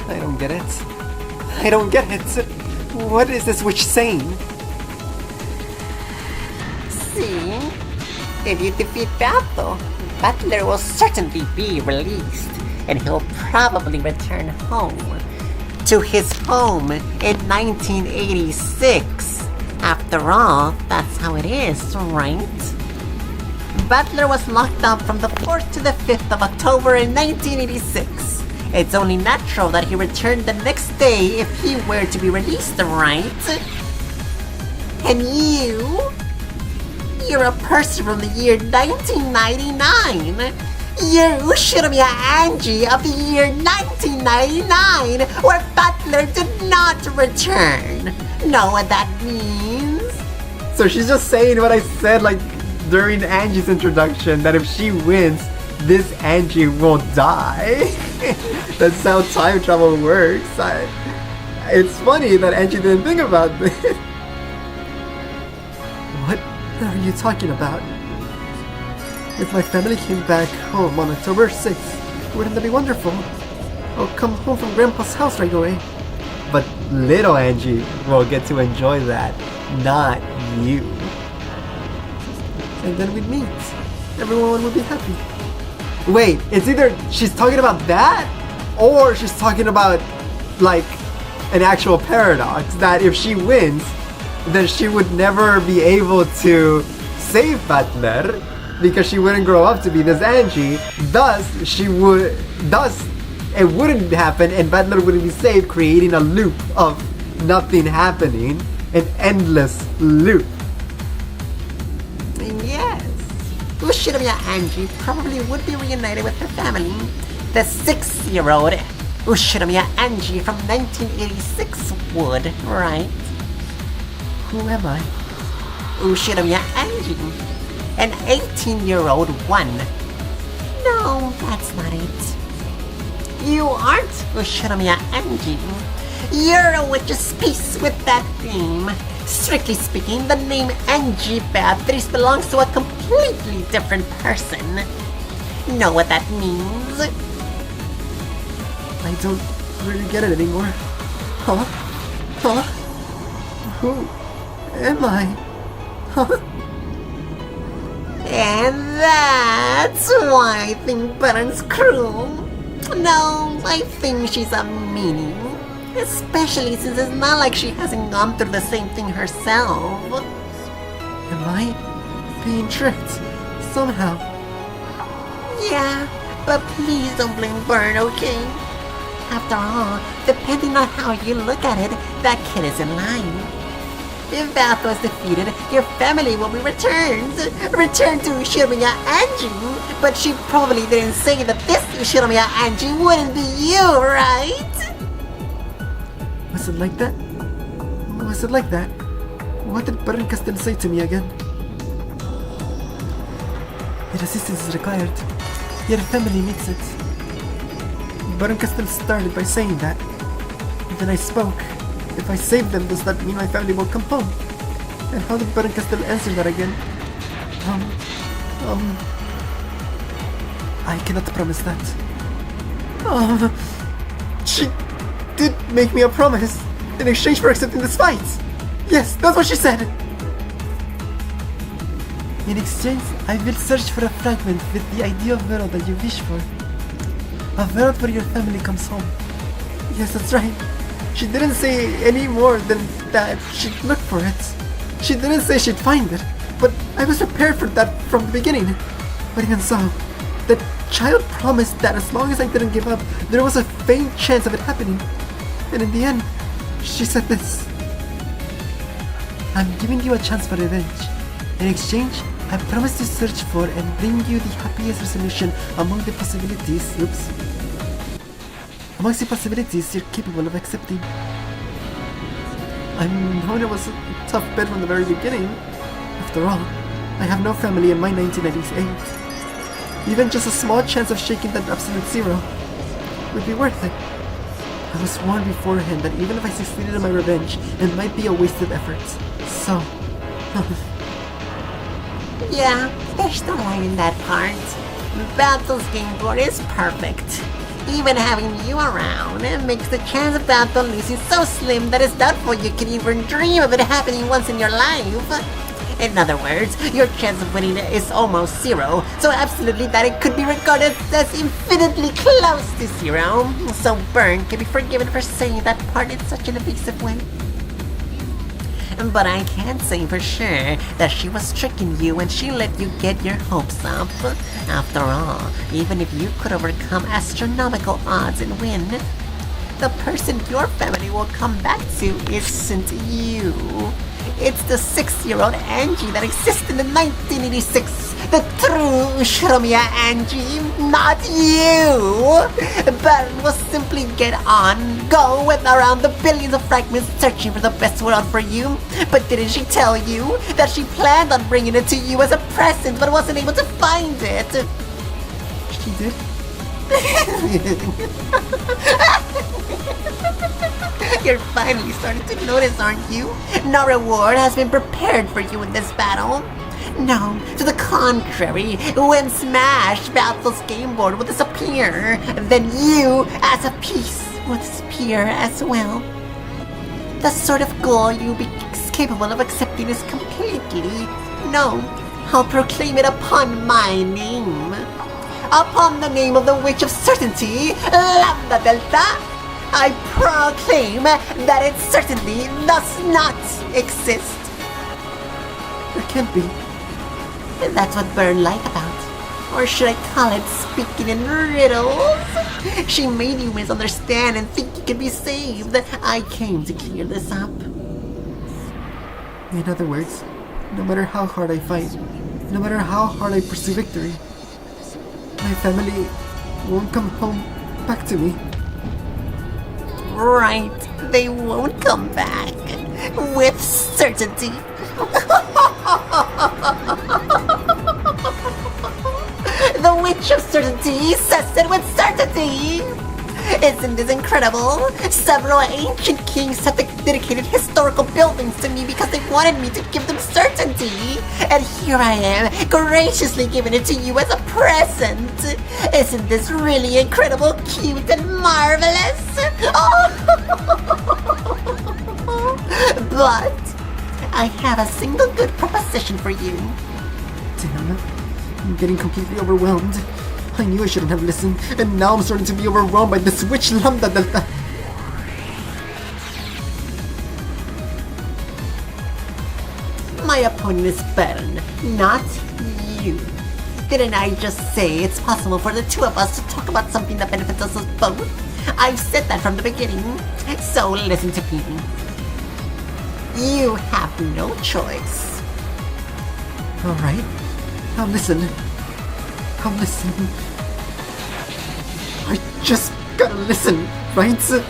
I don't get it. I don't get it. What is this witch saying? See? If you defeat Battle, Butler will certainly be released, and he'll probably return home. To his home in 1986. After all, that's how it is, right? Butler was locked up from the 4th to the 5th of October in 1986. It's only natural that he returned the next day if he were to be released, right? And you're a person from the year 1999. You're Ushinomiya Angie of the year 1999, where Butler did not return. Know what that means? So she's just saying what I said like during Angie's introduction, that if she wins, this Angie will die. That's how time travel works. It's funny that Angie didn't think about this. What are you talking about? If my family came back home on October 6th, wouldn't that be wonderful? I'll come home from Grandpa's house right away. But little Angie will get to enjoy that, not you. And then we'd meet. Everyone would be happy. Wait, it's either she's talking about that, or she's talking about, like, an actual paradox, that if she wins, then she would never be able to save Butler, because she wouldn't grow up to be this Angie, thus it wouldn't happen and Butler wouldn't be saved, creating a loop of nothing happening, an endless loop. Yes. Ushinomiya Angie probably would be reunited with her family. The 6-year-old Ushinomiya Angie from 1986 would, right? Who am I? Ushinomiya Angie. An 18-year-old one. No, that's not it. You aren't Ushinomiya Angie. You're a witch's piece with that name. Strictly speaking, the name Angie Beatrice belongs to a completely different person. Know what that means? I don't really get it anymore. Huh? Huh? Who am I? Huh? And that's why I think Baron's cruel. No, I think she's a meanie. Especially since it's not like she hasn't gone through the same thing herself. Am I being tricked? Somehow. Yeah, but please don't blame Baron, okay? After all, depending on how you look at it, that kid is in line. If Valthor is defeated, your family will be returned. Returned to Shiromiya Anju. But she probably didn't say that this Shiromiya Anju wouldn't be you, right? Was it like that? Was it like that? What did Baron Castell say to me again? Your assistance is required. Your family needs it. Baron Castell started by saying that. And then I spoke. If I save them, does that mean my family will come home? And how did Baron Castell answer that again? I cannot promise that. She did make me a promise in exchange for accepting this fight. Yes, that's what she said. In exchange, I will search for a fragment with the ideal world that you wish for. A world where your family comes home. Yes, that's right. She didn't say any more than that she'd look for it. She didn't say she'd find it, but I was prepared for that from the beginning. But even so, the child promised that as long as I didn't give up, there was a faint chance of it happening. And in the end, she said this. I'm giving you a chance for revenge. In exchange, I promise to search for and bring you the happiest resolution among the possibilities. Amongst the possibilities you're capable of accepting. I know it was a tough bet from the very beginning. After all, I have no family in my 1998. Even just a small chance of shaking that absolute zero would be worth it. I was warned beforehand that even if I succeeded in my revenge, it might be a wasted effort. So... Yeah, there's no lie in that part. Battle's game board is perfect. Even having you around makes the chance of Battle losing so slim that it's doubtful you can even dream of it happening once in your life. In other words, your chance of winning is almost zero, so absolutely that it could be regarded as infinitely close to zero. So Burn can be forgiven for saying that part in such an evasive way. But I can say for sure that she was tricking you when she let you get your hopes up. After all, even if you could overcome astronomical odds and win, the person your family will come back to isn't you. It's the 6-year-old Angie that existed in 1986. The true Shiromiya Angie, not you! Baron will simply go with around the billions of fragments searching for the best world for you. But didn't she tell you that she planned on bringing it to you as a present but wasn't able to find it? She did? You're finally starting to notice, aren't you? No reward has been prepared for you in this battle. No, to the contrary, when Smash Battle's game board will disappear, then you, as a piece, will disappear as well. The sort of goal you'll be capable of accepting is completely... No, I'll proclaim it upon my name. Upon the name of the Witch of Certainty, Lamdadelta, I proclaim that it certainly does not exist. It can't be. That's what Burn lied about. Or should I call it speaking in riddles? She made you misunderstand and think you could be saved. I came to clear this up. In other words, no matter how hard I fight, no matter how hard I pursue victory, my family won't come home back to me. Right, they won't come back. With certainty. The Witch of Certainty says it with certainty! Isn't this incredible? Several ancient kings have dedicated historical buildings to me because they wanted me to give them certainty. And here I am, graciously giving it to you as a present. Isn't this really incredible, cute, and marvelous? But I have a single good proposition for you. Damn, I'm getting completely overwhelmed. I knew I shouldn't have listened, and now I'm starting to be overwhelmed by this witch Lamdadelta. My opponent is Baron, not you. Didn't I just say it's possible for the two of us to talk about something that benefits us both? I've said that from the beginning, so listen to me. You have no choice. Alright, I'll listen. I just gotta listen, right? I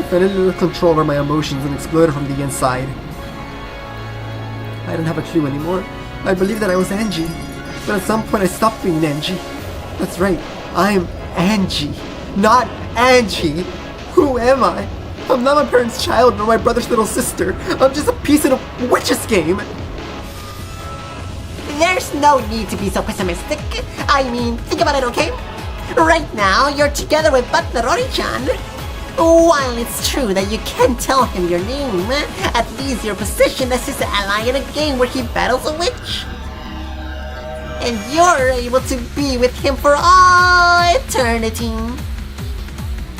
felt a little control over my emotions and exploded from the inside. I didn't have a clue anymore. I believed that I was Angie, but at some point I stopped being Angie. That's right, I'm Angie, not Angie. Who am I? I'm not my parents' child nor my brother's little sister. I'm just a piece in a witch's game. There's no need to be so pessimistic. I mean, think about it, okay? Right now, you're together with Butler Ori-chan. While it's true that you can't tell him your name, at least you're positioned as his ally in a game where he battles a witch. And you're able to be with him for all eternity.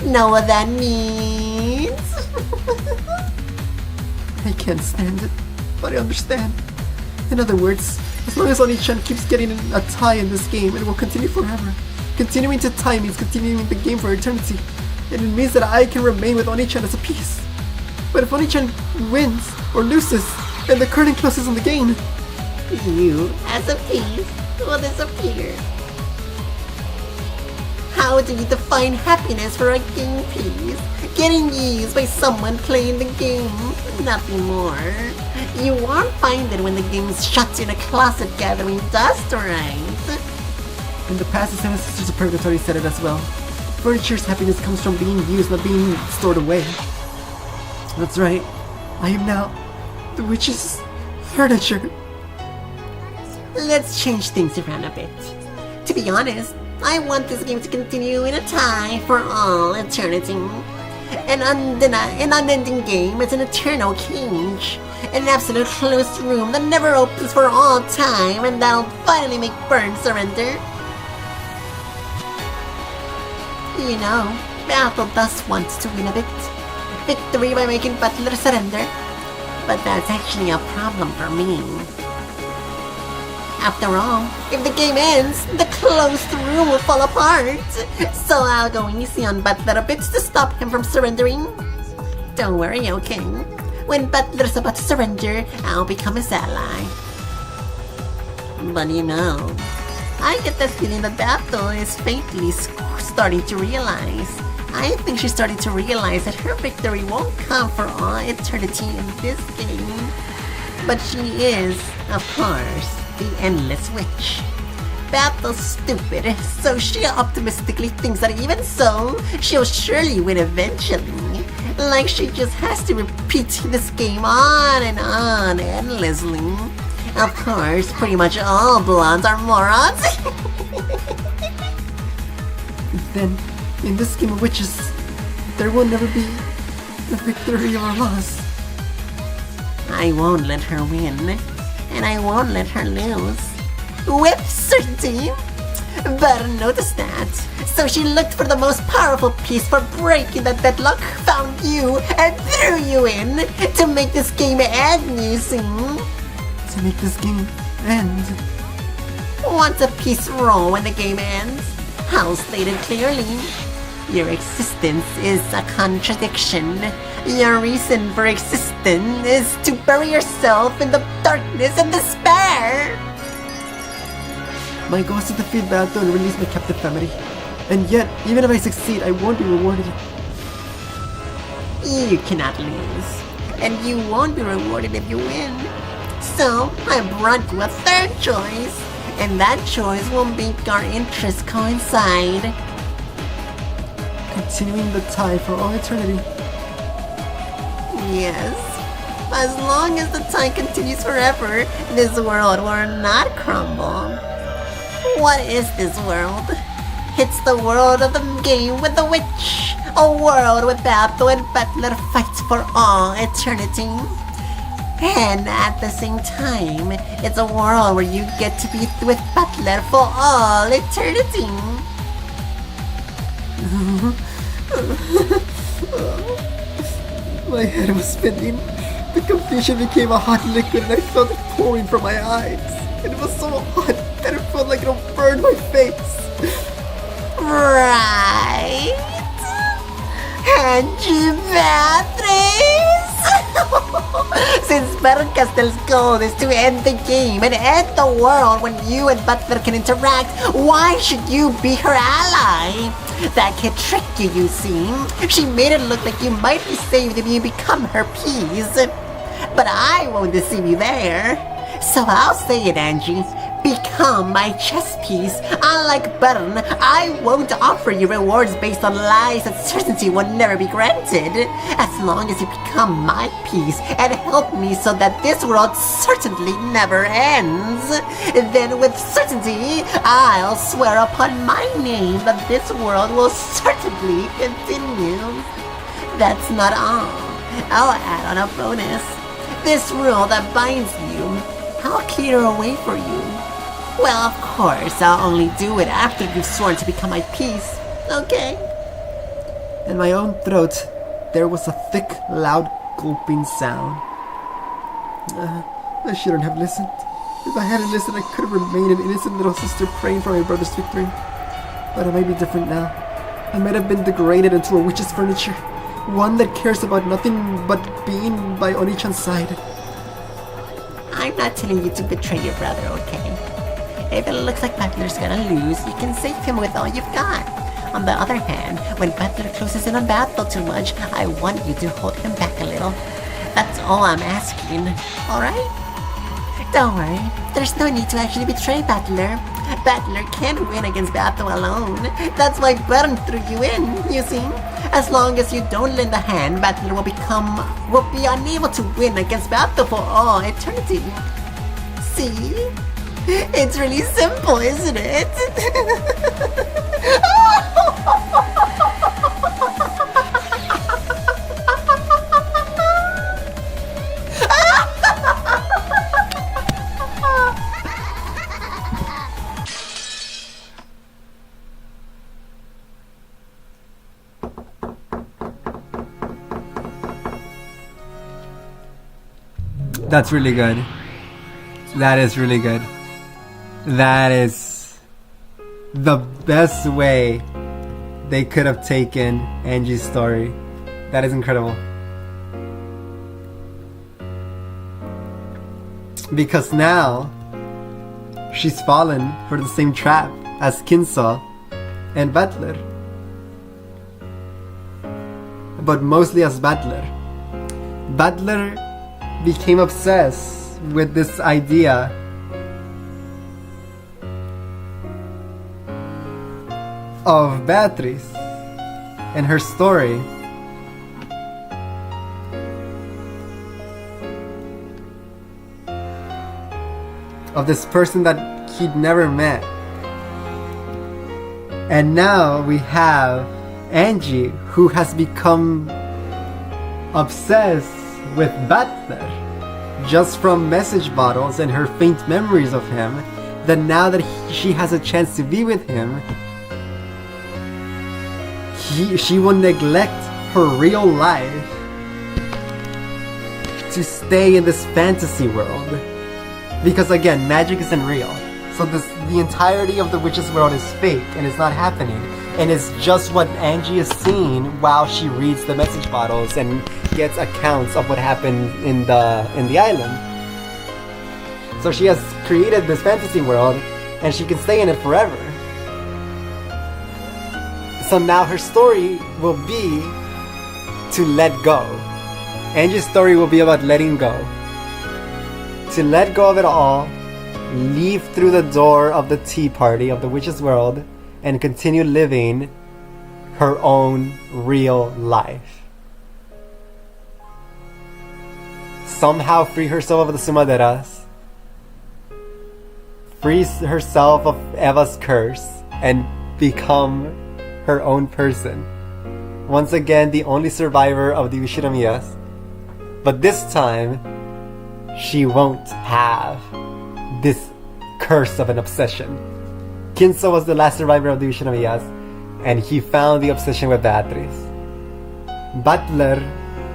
Know what that means? I can't stand it, but I understand. In other words, as long as Oni-chan keeps getting a tie in this game, it will continue forever. Continuing to tie means continuing the game for eternity, and it means that I can remain with Oni-chan as a piece. But if Oni-chan wins or loses, then the curtain closes on the game. You, as a piece, will disappear. How do you define happiness for a game piece? Getting used by someone playing the game, nothing more. You won't find it when the game's shut in a closet gathering dust, right? In the past, the Seven Sisters of Purgatory said it as well. Furniture's happiness comes from being used, not being stored away. That's right. I am now the witch's furniture. Let's change things around a bit. To be honest, I want this game to continue in a tie for all eternity. An unending game is an eternal cage. An absolute closed room that never opens for all time, and that'll finally make Burn surrender. You know, Battle thus wants to win a bit. Victory by making Butler surrender. But that's actually a problem for me. After all, if the game ends, the closed room will fall apart. So I'll go easy on Butler a bit to stop him from surrendering. Don't worry, okay? When Butler's about to surrender, I'll become his ally. But you know, I get the feeling that Battle is faintly starting to realize. I think she's starting to realize that her victory won't come for all eternity in this game. But she is, of course, the Endless Witch. Battle's stupid, so she optimistically thinks that even so, she'll surely win eventually. Like she just has to repeat this game on and on endlessly. Of course, pretty much all blondes are morons. Then, in this game of witches, there will never be a victory or a loss. I won't let her win, and I won't let her lose. With certainty! Better notice that. So she looked for the most powerful piece for breaking that deadlock, found you, and threw you in to make this game end, you see? To make this game end. What's a piece role when the game ends? How stated clearly. Your existence is a contradiction. Your reason for existing is to bury yourself in the darkness and despair. My goal is to defeat Battle and release my captive family. And yet, even if I succeed, I won't be rewarded. You cannot lose. And you won't be rewarded if you win. So, I brought you a third choice. And that choice will make our interests coincide. Continuing the tie for all eternity. Yes. As long as the tie continues forever, this world will not crumble. What is this world? It's the world of the game with the witch. A world where Battle and Butler fight for all eternity. And at the same time, it's a world where you get to be with Butler for all eternity. My head was spinning. The confusion became a hot liquid and I felt it pouring from my eyes. It was so hot that it felt like it would burn my face. Right? Angie Beatriz! Vercastel's goal is to end the game and end the world when you and Butler can interact. Why should you be her ally? That kid tricked you see? She made it look like you might be saved if you become her piece. But I won't deceive you there. So I'll say it, Angie. Become my chess piece. Unlike Bern, I won't offer you rewards based on lies that certainty will never be granted. As long as you become my piece and help me so that this world certainly never ends, then with certainty, I'll swear upon my name that this world will certainly continue. That's not all. I'll add on a bonus. This rule that binds you, I'll clear a way for you. Well, of course, I'll only do it after you've sworn to become my piece, okay? In my own throat, there was a thick, loud, gulping sound. I shouldn't have listened. If I hadn't listened, I could have remained an innocent little sister praying for my brother's victory. But I may be different now. I might have been degraded into a witch's furniture. One that cares about nothing but being by Oni-chan's side. I'm not telling you to betray your brother, okay? If it looks like Butler's gonna lose, you can save him with all you've got. On the other hand, when Butler closes in on battle too much, I want you to hold him back a little. That's all I'm asking, alright? Don't worry, there's no need to actually betray Butler. Butler can't win against Battle alone. That's why Bern threw you in, you see? As long as you don't lend a hand, Butler will be unable to win against Battle for all eternity. See? It's really simple, isn't it? That's really good. That is really good. That is the best way they could have taken Angie's story. That is incredible. Because now she's fallen for the same trap as Kinso and Butler. But mostly as Butler. Butler became obsessed with this idea of Beatrice and her story. Of this person that he'd never met. And now we have Angie, who has become obsessed with Butler just from message bottles and her faint memories of him, that now that she has a chance to be with him, she will neglect her real life to stay in this fantasy world. Because again, magic isn't real. So the entirety of the witch's world is fake and it's not happening. And it's just what Angie is seeing while she reads the message bottles and gets accounts of what happened in the island. So she has created this fantasy world and she can stay in it forever. So now her story will be to let go. Angie's story will be about letting go. To let go of it all, leave through the door of the tea party of the witch's world, and continue living her own real life. Somehow free herself of the Sumaderas, free herself of Eva's curse, and become her own person. Once again, the only survivor of the Ushiramiyas. But this time, she won't have this curse of an obsession. Kinso was the last survivor of the Ushiramiyas, and he found the obsession with Beatrice. Butler,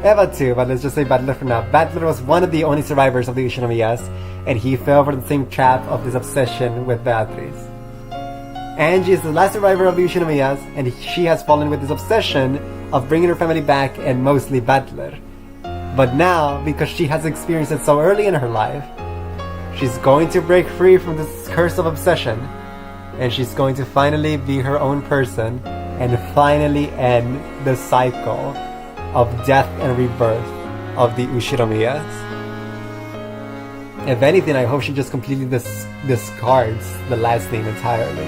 Eva too, but let's just say Butler for now. Butler was one of the only survivors of the Ushiramiyas, and he fell for the same trap of this obsession with Beatrice. Angie is the last survivor of the Ushiramiyas, and she has fallen with this obsession of bringing her family back, and mostly Butler. But now, because she has experienced it so early in her life, she's going to break free from this curse of obsession, and she's going to finally be her own person and finally end the cycle of death and rebirth of the Ushinomiyas. If anything, I hope she just completely discards the last name entirely.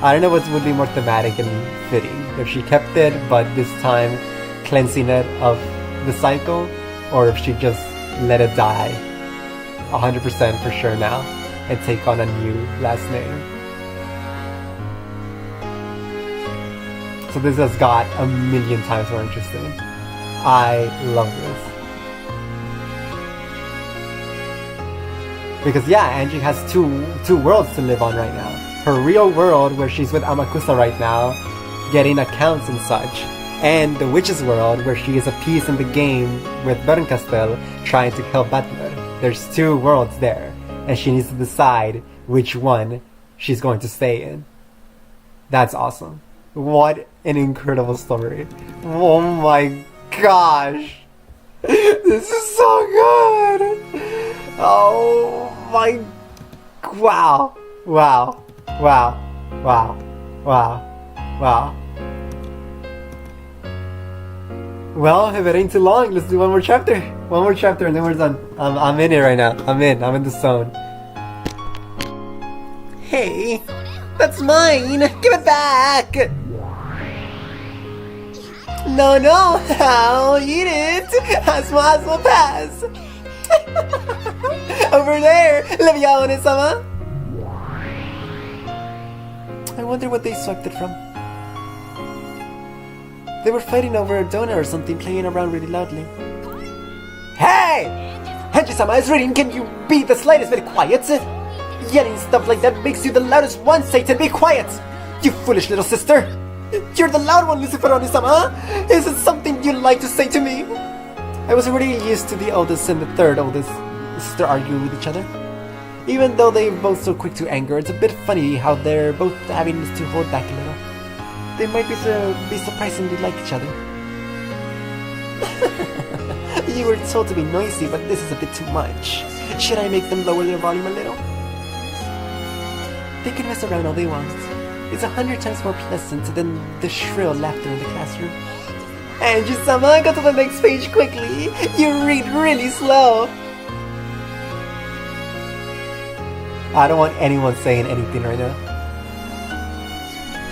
I don't know what would be more thematic and fitting, if she kept it but this time cleansing it of the cycle, or if she just let it die 100% for sure now and take on a new last name. So this has got a million times more interesting. I love this. Because yeah, Angie has two worlds to live on right now. Her real world, where she's with Amakusa right now, getting accounts and such, and the witch's world, where she is a piece in the game with Bernkastel, trying to kill Butler. There's two worlds there, and she needs to decide which one she's going to stay in. That's awesome. What an incredible story. Oh my gosh. This is so good. Oh my... Wow. Wow. Wow. Wow. Wow. Wow. Well, if it ain't too long, let's do one more chapter. One more chapter and then we're done. I'm in it right now. I'm in the zone. Hey, that's mine! Give it back! No, I'll eat it! Asmo, pass! Over there! Levione-sama! I wonder what they swept it from. They were fighting over a donut or something, playing around really loudly. Hey! Henji-sama is reading, can you be the slightest bit quiet? Yelling stuff like that makes you the loudest one, Satan, be quiet! You foolish little sister! You're the loud one, Luciferoni-sama! Is it something you'd like to say to me? I was already used to the oldest and the third oldest sister arguing with each other. Even though they're both so quick to anger, it's a bit funny how they're both having to hold back a little. They might be surprisingly like each other. You were told to be noisy, but this is a bit too much. Should I make them lower their volume a little? They can mess around all they want. It's 100 times more pleasant than the shrill laughter in the classroom. Angie-sama, go to the next page quickly. You read really slow. I don't want anyone saying anything right now.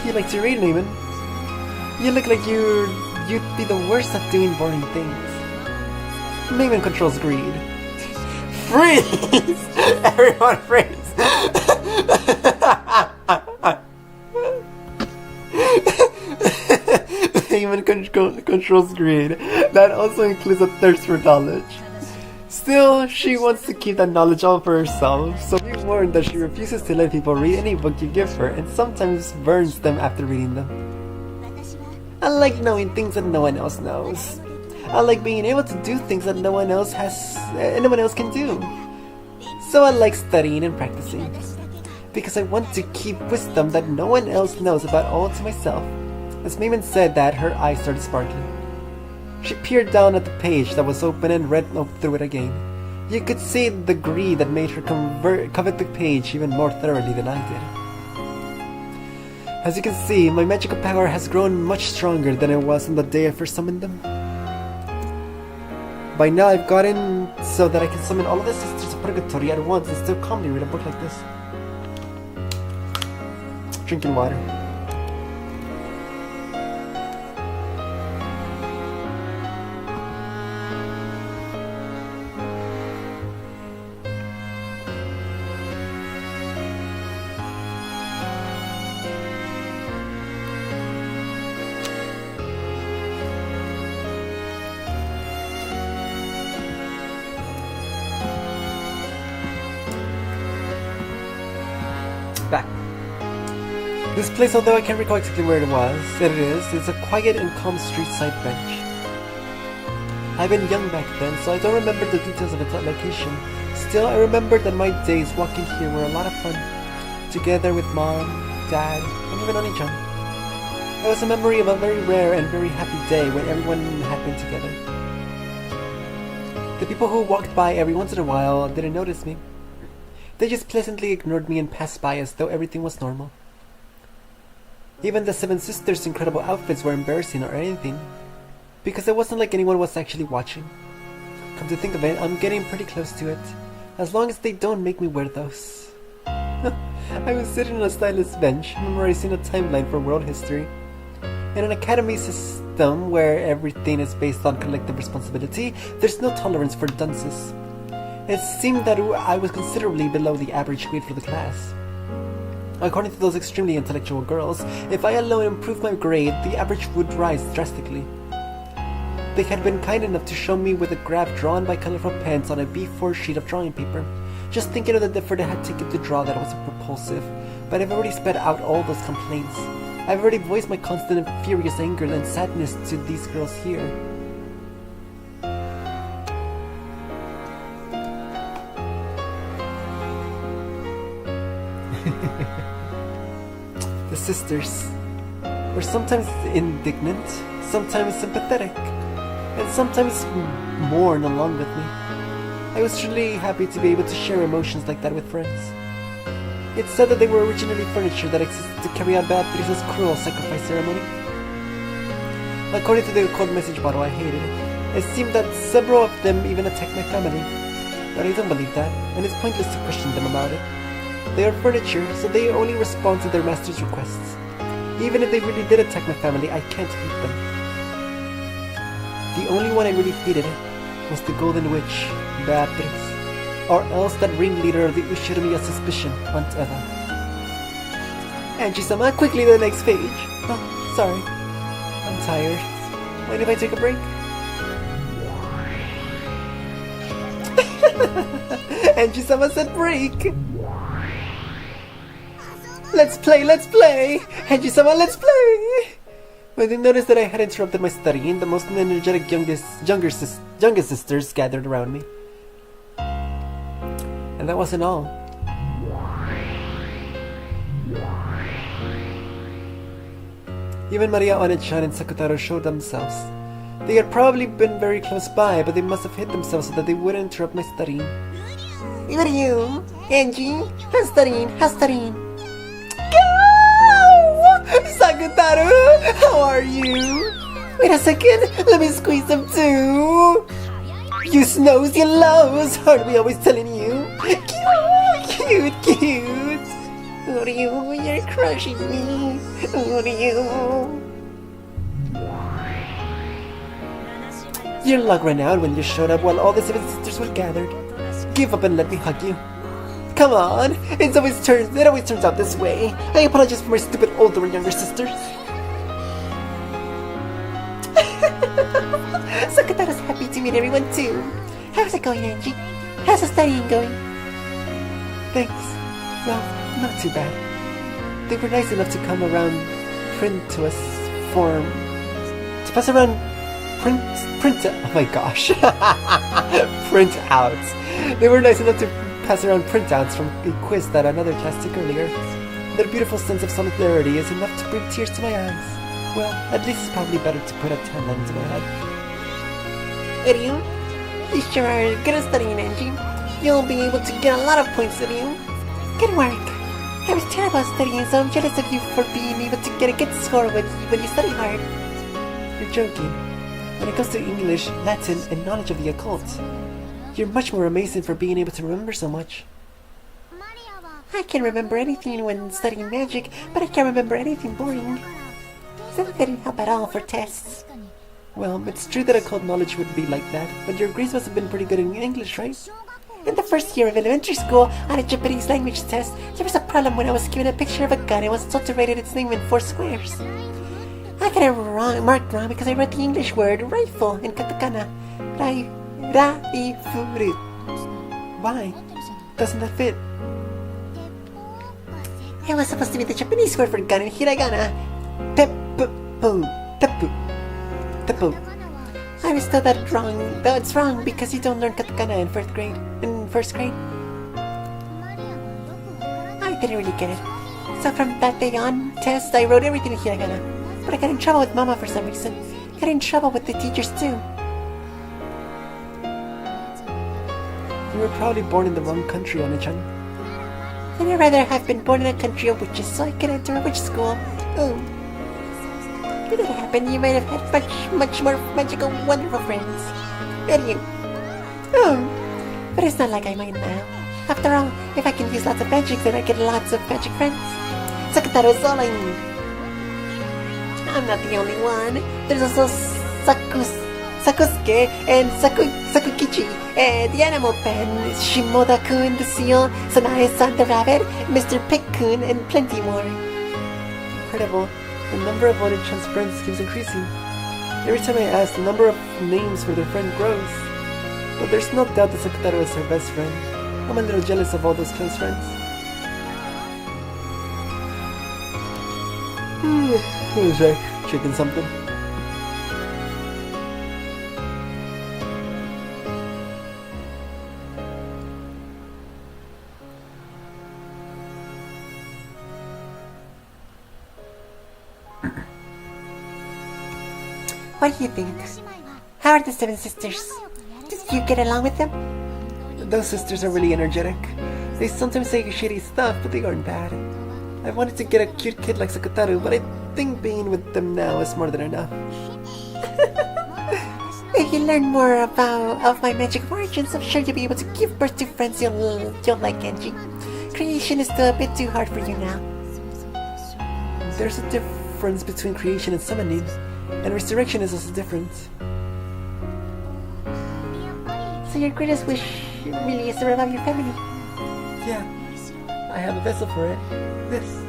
You like to read, Neiman. You look like you'd be the worst at doing boring things. Neiman controls greed. Freeze! Everyone freeze! Neiman controls greed. That also includes a thirst for knowledge. Still, she wants to keep that knowledge all for herself, so be warned that she refuses to let people read any book you give her and sometimes burns them after reading them. I like knowing things that no one else knows. I like being able to do things that no one else can do. So I like studying and practicing. Because I want to keep wisdom that no one else knows about all to myself. As Maiman said that, her eyes started sparkling. She peered down at the page that was open and read through it again. You could see the greed that made her covet the page even more thoroughly than I did. As you can see, my magical power has grown much stronger than it was on the day I first summoned them. By now I've gotten so that I can summon all of the sisters of purgatory at once and still calmly read a book like this. Drinking water. Back. This place, although I can't recall exactly where it is, it's a quiet and calm street side bench. I've been young back then, so I don't remember the details of its location. Still, I remember that my days walking here were a lot of fun, together with Mom, Dad, and even Oni-chan. It was a memory of a very rare and very happy day when everyone had been together. The people who walked by every once in a while didn't notice me. They just pleasantly ignored me and passed by as though everything was normal. Even the Seven Sisters' incredible outfits were embarrassing or anything, because it wasn't like anyone was actually watching. Come to think of it, I'm getting pretty close to it, as long as they don't make me wear those. I was sitting on a stylus bench, memorizing a timeline for world history. In an academy system where everything is based on collective responsibility, there's no tolerance for dunces. It seemed that I was considerably below the average grade for the class. According to those extremely intellectual girls, if I alone improved my grade, the average would rise drastically. They had been kind enough to show me with a graph drawn by colorful pens on a B4 sheet of drawing paper. Just thinking of the effort I had taken to draw that was repulsive, but I've already sped out all those complaints. I've already voiced my constant and furious anger and sadness to these girls here. The sisters were sometimes indignant, sometimes sympathetic, and sometimes mourn along with me. I was truly happy to be able to share emotions like that with friends. It's said that they were originally furniture that existed to carry out Beatrice's cruel sacrifice ceremony. According to the occult message bottle, I hated it. It seemed that several of them even attacked my family. But I don't believe that, and it's pointless to question them about it. They are furniture, so they only respond to their master's requests. Even if they really did attack my family, I can't hate them. The only one I really hated was the Golden Witch, Beatrice, or else that ringleader of the Ushiromi of Suspicion, Aunt Eva. Angie-sama, quickly to the next page. Oh, sorry. I'm tired. Mind if I take a break? Angie-sama said break! Let's play, let's play! Angie-sama, let's play! When they noticed that I had interrupted my studying, the most energetic youngest sisters gathered around me. And that wasn't all. Even Maria One-chan and Sakutaro showed themselves. They had probably been very close by, but they must have hid themselves so that they wouldn't interrupt my studying. What are you? Angie? How's studying? How's studying? Go! Sakutaro, how are you? Wait a second, let me squeeze them too. You snows, you lows, aren't we always telling you? Cute, cute. What are you? You're crushing me. What are you? Your luck ran out when you showed up while all the seven sisters were gathered. Give up and let me hug you. Come on, it always turns out this way. I apologize for my stupid older and younger sisters. Sakutaro's happy to meet everyone too. How's it going, Angie? How's the studying going? Thanks. Well, not too bad. They were nice enough to come around, pass around oh my gosh. Printouts. They were nice enough to pass around printouts from a quiz that another class took earlier. Their beautiful sense of solidarity is enough to bring tears to my eyes. Well, at least it's probably better to put a tan line into my head. Are you? You sure are good at studying, Angie. You'll be able to get a lot of points, are you? Good work. I was terrible at studying, so I'm jealous of you for being able to get a good score when you study hard. You're joking. When it comes to English, Latin, and knowledge of the occult, you're much more amazing for being able to remember so much. I can remember anything when studying magic, but I can't remember anything boring. So that didn't help at all for tests. Well, it's true that occult knowledge would be like that, but your grades must have been pretty good in English, right? In the first year of elementary school, on a Japanese language test, there was a problem when I was given a picture of a gun and was told to write its name in 4 squares. I got it marked wrong because I wrote the English word rifle in katakana. Raifuru. Why? Doesn't that fit? It was supposed to be the Japanese word for gun in hiragana. Teppu. I was told that it's wrong because you don't learn katakana in first grade. I didn't really get it. So from that day on, test, I wrote everything in hiragana. But I got in trouble with Mama for some reason. Got in trouble with the teachers too. You were probably born in the wrong country, One-chan. Then I'd rather have been born in a country of witches so I could enter a witch school. Oh. If that happened, you might have had much more magical, wonderful friends. And you? Oh. But it's not like I mind now. After all, if I can use lots of magic, then I get lots of magic friends. Sakutaro's all I need. I'm not the only one. There's also Sakusuke and Sakukichi, the animal pen, Shimoda-kun the seal, Sanae-san the rabbit, Mr. Pig-kun, and plenty more. Incredible. The number of One-chan's friends keeps increasing. Every time I ask, the number of names for their friend grows. But there's no doubt that Sakutaro is her best friend. I'm a little jealous of all those close friends. What was I? Chicken something? What do you think? How are the seven sisters? Did you get along with them? Those sisters are really energetic. They sometimes say shitty stuff, but they aren't bad. I wanted to get a cute kid like Sakutaru, but I think being with them now is more than enough. If you learn more of my magic origins, I'm sure you'll be able to give birth to friends you'll like, Genji. Creation is still a bit too hard for you now. There's a difference between creation and summoning, and resurrection is also different. So your greatest wish really is to revive your family? Yeah, I have a vessel for it. This.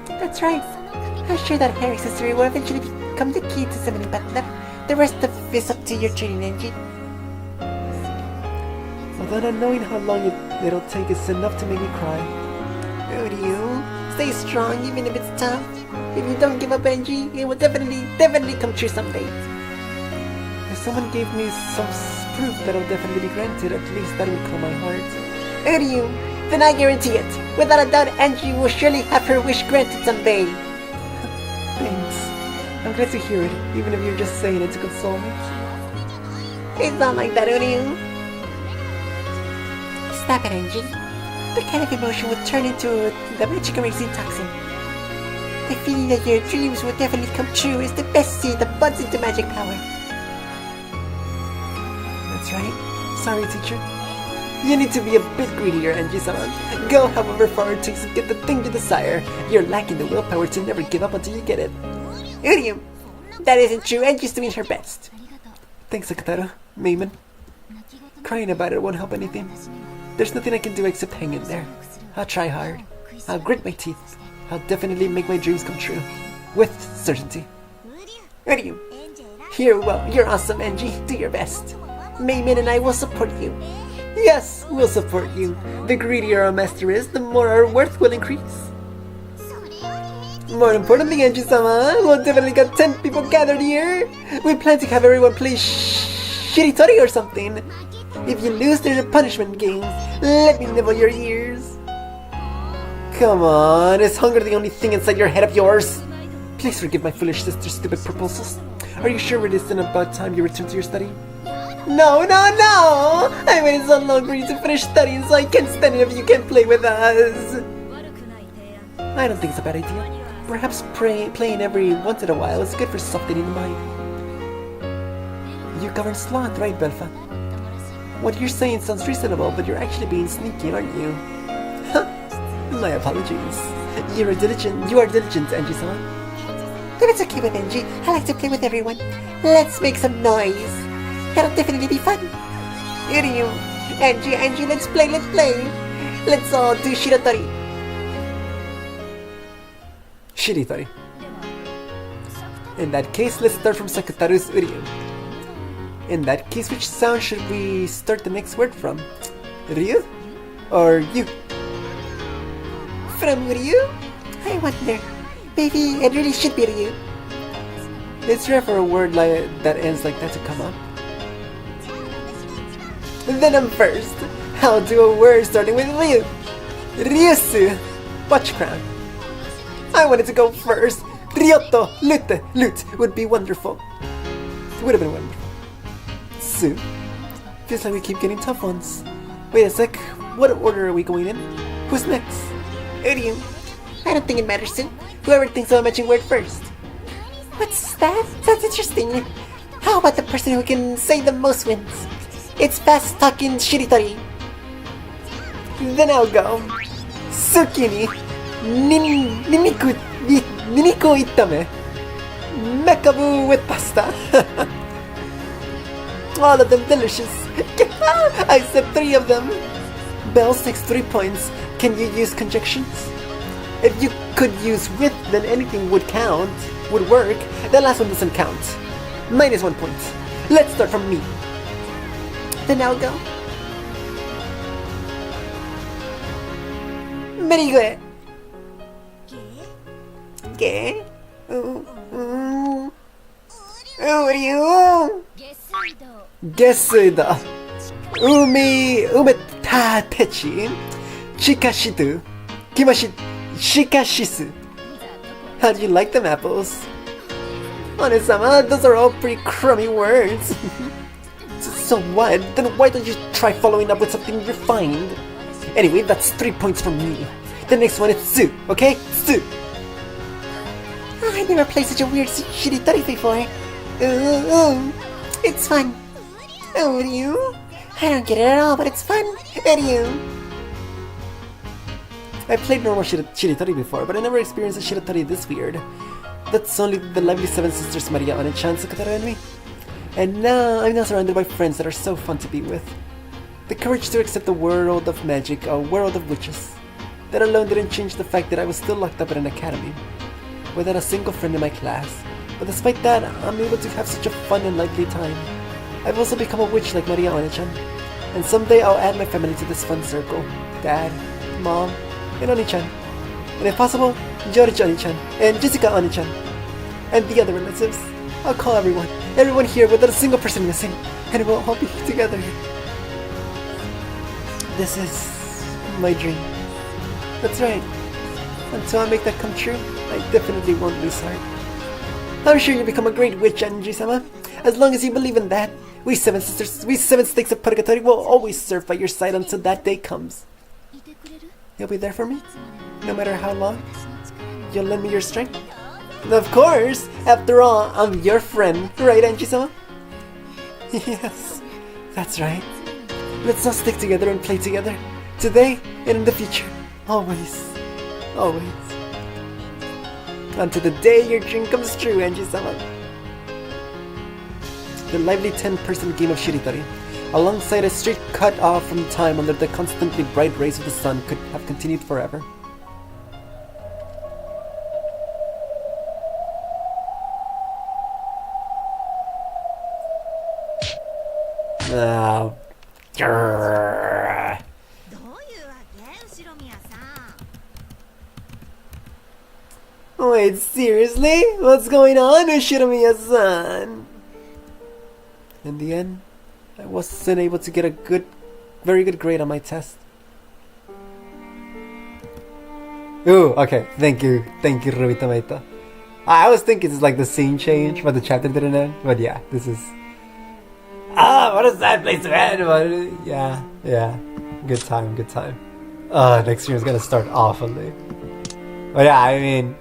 That's right. I'm sure that Harry's history will eventually become the key to summoning Butler. The rest of it is up to your training engine. Although not knowing how long it'll take is enough to make me cry. Oh, do you? Stay strong even if it's tough. If you don't give up, Angie, it will definitely come true someday. If someone gave me some proof that I'll definitely be granted, at least that would calm my heart. Oh, do you? Then I guarantee it. Without a doubt, Angie will surely have her wish granted someday. Thanks. I'm glad to hear it, even if you're just saying it to console me. It's not like that, Uriu. Stop it, Angie. That kind of emotion would turn into the magic erasing toxin. The feeling that your dreams will definitely come true is the best seed that buds into magic power. That's right. Sorry, teacher. You need to be a bit greedier, Angie-sama. Go however far it takes to get the thing you desire. You're lacking the willpower to never give up until you get it. Uriu, that isn't true. Angie's doing her best. Thanks, Sakutaro. Mayman. Crying about it won't help anything. There's nothing I can do except hang in there. I'll try hard. I'll grit my teeth. I'll definitely make my dreams come true. With certainty. Uriu, you're awesome, Angie. Do your best. Maymin and I will support you. Yes, we'll support you. The greedier our master is, the more our worth will increase. More importantly, Angie-sama, we'll definitely got 10 people gathered here. We plan to have everyone play shitty Tori or something. If you lose, there's a punishment game. Let me nibble your ears. Come on, is hunger the only thing inside your head of yours? Please forgive my foolish sister's stupid proposals. Are you sure it isn't about time you return to your study? No! I waited so long for you to finish studying, so I can't stand it if you can't play with us. I don't think it's a bad idea. Perhaps playing every once in a while is good for softening the mind. You govern Sloth, right, Belfa? What you're saying sounds reasonable, but you're actually being sneaky, aren't you? My apologies. You are diligent, Angie-sama. If it's okay with Angie, I like to play with everyone. Let's make some noise. That'll definitely be fun. Uriu, Angie, let's play. Let's all do Shiratori. Shiritori. In that case, let's start from Sakutaru's Uriu. In that case, which sound should we start the next word from? Ryu? Or you? From Ryu? I wonder. Maybe it really should be Ryu. It's rare for a word that ends like that to come up. Then I'm first. I'll do a word starting with Ryu. Ryusu. Watch crown. I wanted to go first. Ryoto. Lute would be wonderful. Would have been wonderful. Sue, feels like we keep getting tough ones. Wait a sec, what order are we going in? Who's next? Uryu. I don't think it matters, Sue. Whoever thinks of a matching word first. What's that? That's interesting. How about the person who can say the most wins? It's fast talking Shiritori. Then I'll go. Zucchini. Niniko itame. Mekabu with pasta. All of them delicious. I said 3 of them. Bells takes 3 points. Can you use conjunctions? If you could use with, then anything would count. Would work. The last one doesn't count. -1 point. Let's start from me. Then I'll go. Merigue. ¿Qué? Uryu. Gesuda. Umeta techi. Chikashitu. Shikashisu. How do you like them apples? Onesama, those are all pretty crummy words. So what? Then why don't you try following up with something refined? Anyway, that's 3 points from me. The next one is Sue, okay? Sue! I never played such a weird Shiritori before. It's fun. Uryu? I don't get it at all, but it's fun. Uryu? I played normal Shiritori before, but I never experienced a Shiritori this weird. That's only the lovely 7 sisters Maria and Chan Sukataro and me. And now I'm now surrounded by friends that are so fun to be with. The courage to accept the world of magic, a world of witches. That alone didn't change the fact that I was still locked up in an academy, without a single friend in my class. But despite that, I'm able to have such a fun and lively time. I've also become a witch like Maria Onichan, and someday I'll add my family to this fun circle. Dad, Mom, and Onichan. And if possible, George Onichan, and Jessica Onichan, and the other relatives. I'll call everyone here without a single person missing, and we'll all be together. This is my dream. That's right. Until I make that come true, I definitely won't lose heart. I'm sure you'll become a great witch, Anji-sama. As long as you believe in that, we 7 sisters, we 7 stakes of purgatory will always serve by your side until that day comes. You'll be there for me? No matter how long? You'll lend me your strength? Of course! After all, I'm your friend, right, Anji-sama? Yes, that's right. Let's all stick together and play together. Today and in the future. Always. Always. Until the day your dream comes true, Anji-sama. The lively 10-person game of Shiritori, alongside a street cut off from time under the constantly bright rays of the sun, could have continued forever. Wait, seriously? What's going on, Shiromiya-san? In the end, I wasn't able to get a very good grade on my test. Ooh, okay, thank you, Ruby Tomato. I was thinking it's like the scene change, but the chapter didn't end. But yeah, this is... what a sad place to end, but yeah, good time. Next year is gonna start awfully. But yeah, I mean,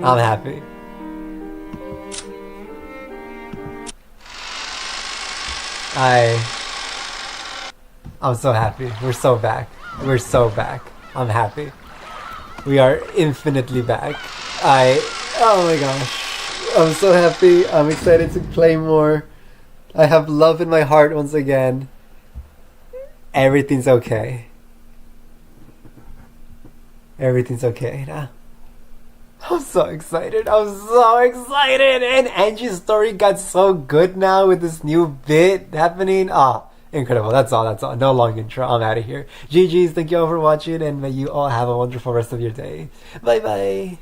I'm happy. I'm so happy. We're so back. I'm happy. We are infinitely back. Oh my gosh. I'm so happy. I'm excited to play more. I have love in my heart once again. Everything's okay. Everything's okay now. I'm so excited. And Angie's story got so good now with this new bit happening. Incredible. That's all. No long intro. I'm out of here. GG's. Thank you all for watching, and may you all have a wonderful rest of your day. Bye bye.